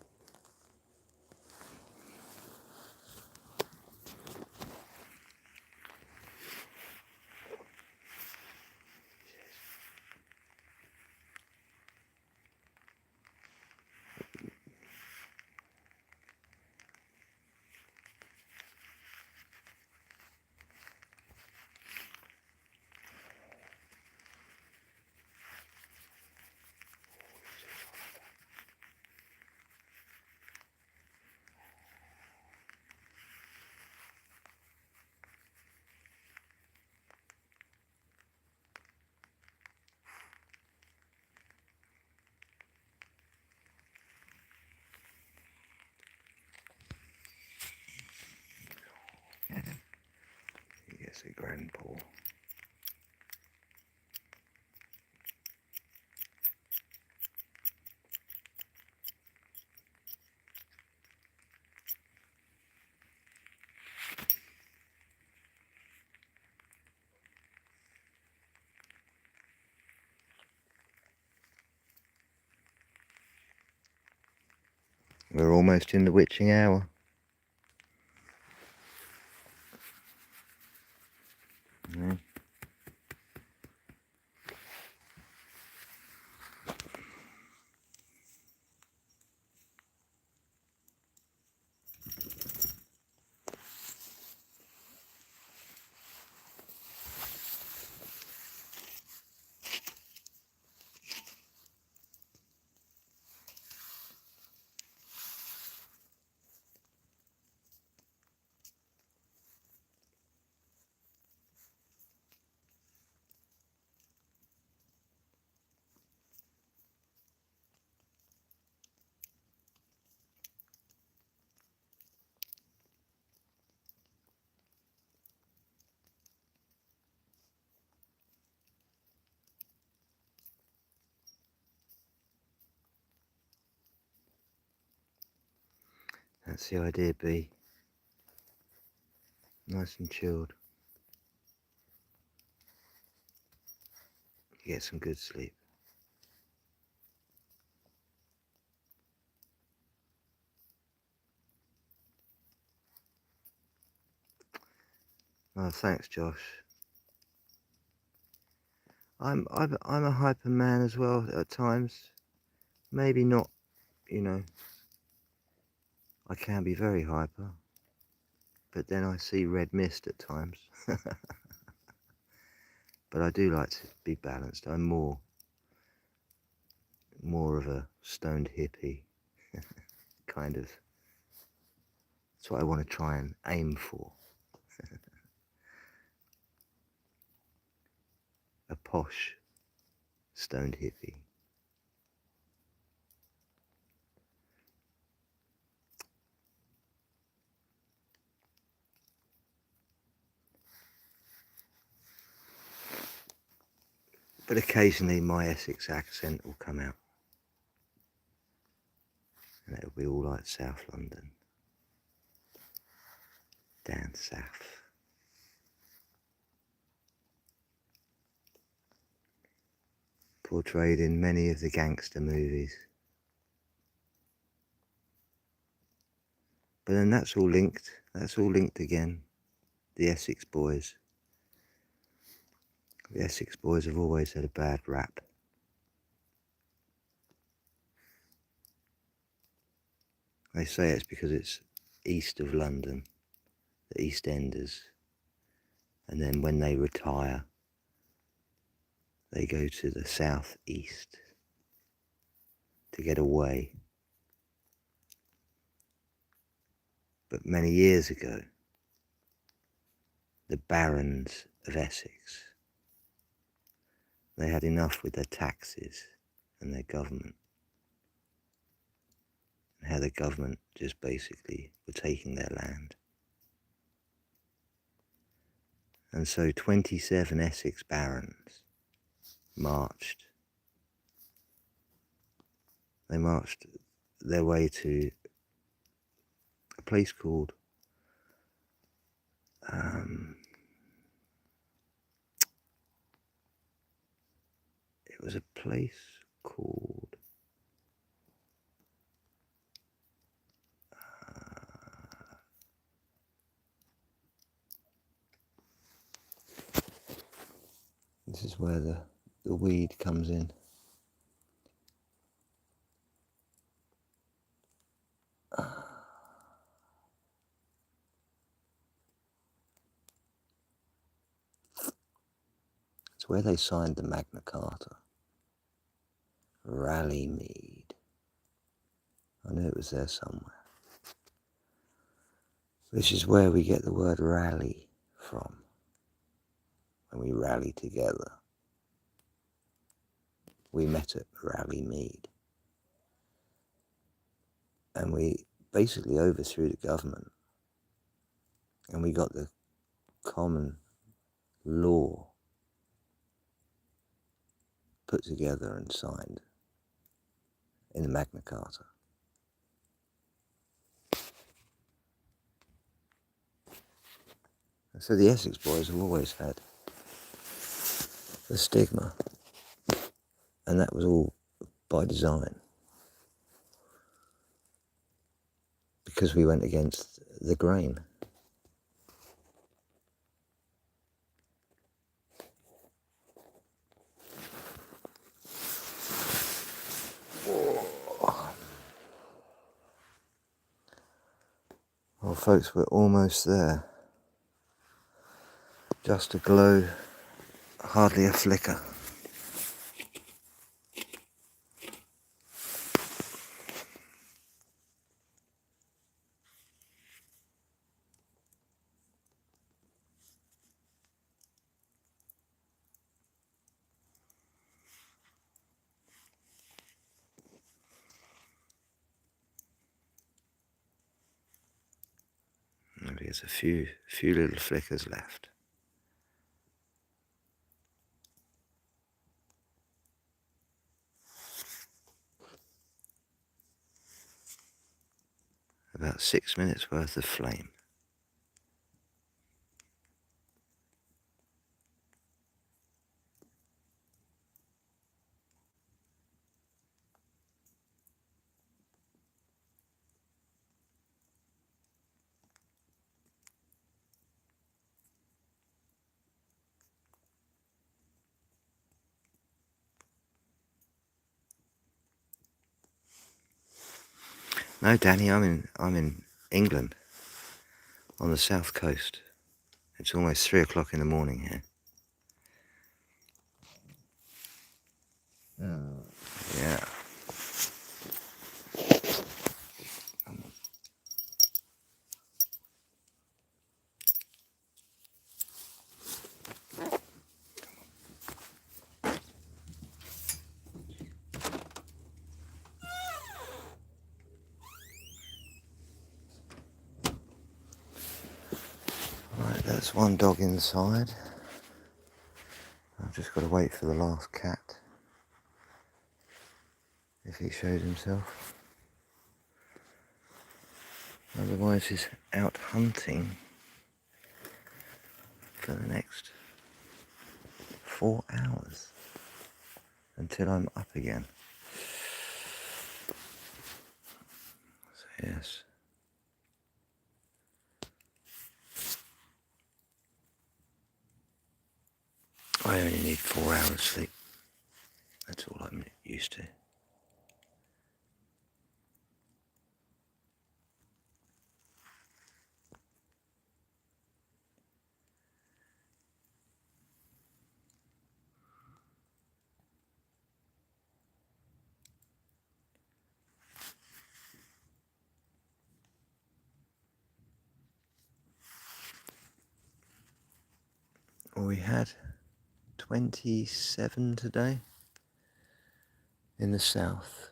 Yes, a grandpa. We're almost in the witching hour. Yeah. That's the idea, B. Nice and chilled. You get some good sleep. Oh, thanks, Josh. I'm a hyper man as well at times. Maybe not, you know. I can be very hyper, but then I see red mist at times. But I do like to be balanced. I'm more of a stoned hippie kind of. That's what I want to try and aim for. A posh stoned hippie. But occasionally my Essex accent will come out. And it'll be all like South London. Down south. Portrayed in many of the gangster movies. But then that's all linked again. The Essex boys. The Essex boys have always had a bad rap. They say it's because it's east of London, the East Enders. And then when they retire, they go to the south east to get away. But many years ago, the barons of Essex, they had enough with their taxes and their government. And how the government just basically were taking their land. And so 27 Essex barons marched. They marched their way to a place called it was a place called this is where the weed comes in. It's where they signed the Magna Carta. Rallymead. I knew it was there somewhere. This is where we get the word rally from. When we rally together. We met at Rallymead. And we basically overthrew the government. And we got the common law put together and signed in the Magna Carta. And so the Essex boys have always had the stigma, and that was all by design. because we went against the grain. Well, folks, we're almost there. Just a glow, hardly a flicker. Maybe there's a few little flickers left. About 6 minutes worth of flame. No, Danny, I'm in England, on the south coast. It's almost 3 o'clock in the morning here. Yeah. Right, that's one dog inside. I've just got to wait for the last cat, if he shows himself. Otherwise he's out hunting for the next 4 hours until I'm up again. So yes. I only need 4 hours sleep. That's all I'm used to. Well, we had 27 today in the south,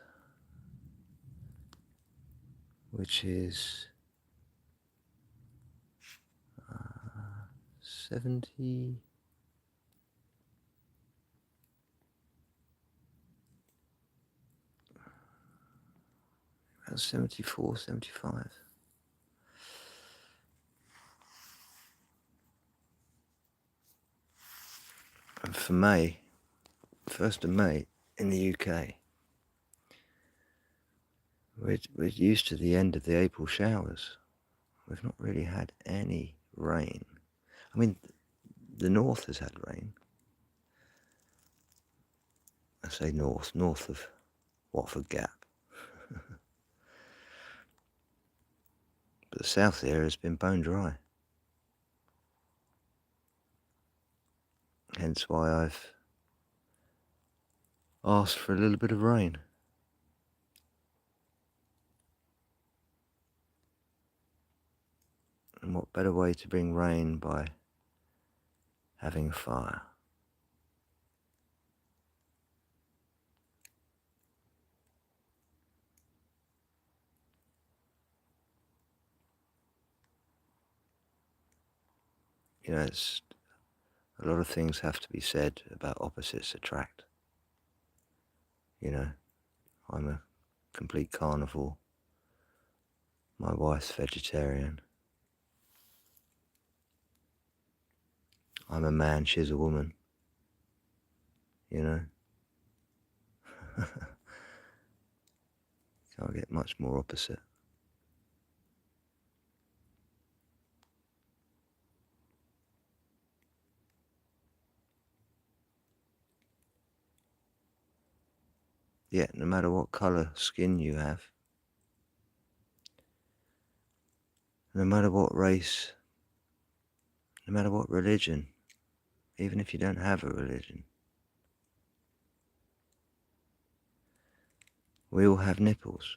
which is 70, about 74, 75. And for May, 1st of May in the UK, we're used to the end of the April showers. We've not really had any rain. I mean, the north has had rain. I say north of Watford Gap. But the south here has been bone dry. Hence why I've asked for a little bit of rain. And what better way to bring rain by having a fire? You know, it's a lot of things have to be said about opposites attract. You know, I'm a complete carnivore. My wife's vegetarian. I'm a man, she's a woman. You know? Can't get much more opposite. yet no matter what colour skin you have, no matter what race, no matter what religion, even if you don't have a religion, we all have nipples.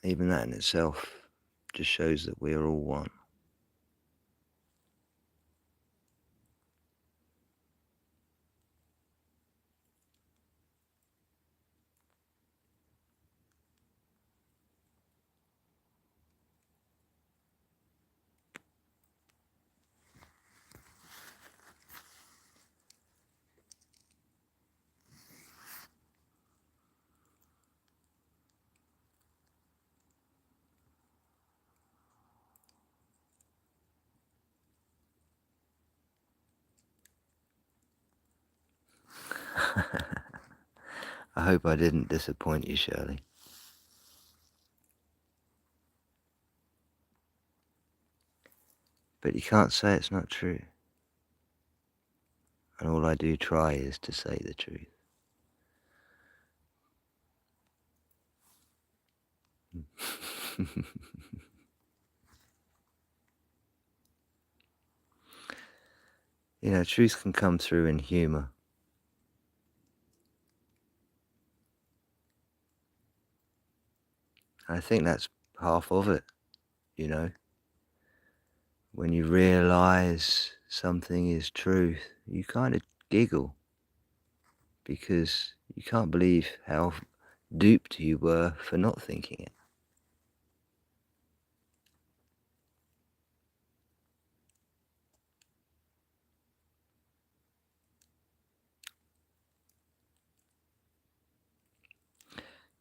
Even that in itself just shows that we are all one. I hope I didn't disappoint you, Shirley. But you can't say it's not true. And all I do try is to say the truth. You know, truth can come through in humour. I think that's half of it, you know. When you realise something is truth, you kind of giggle because you can't believe how duped you were for not thinking it.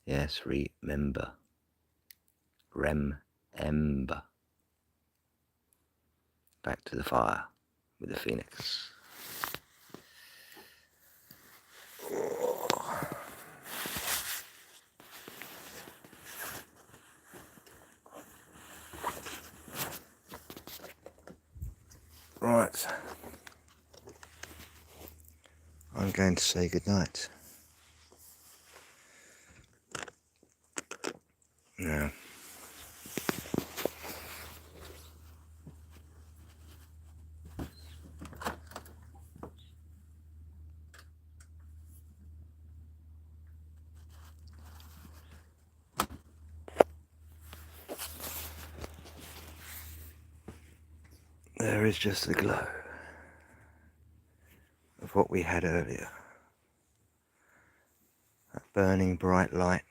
Yes, remember. Remember. Back to the fire with the phoenix. Right. I'm going to say goodnight. Now, there is just the glow of what we had earlier. That burning bright light.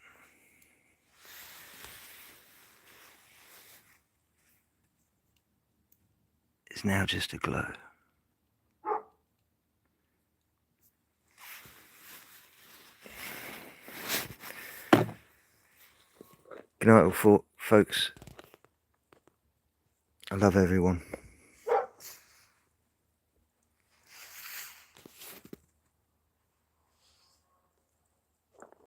Is now just a glow. Good night, folks. I love everyone.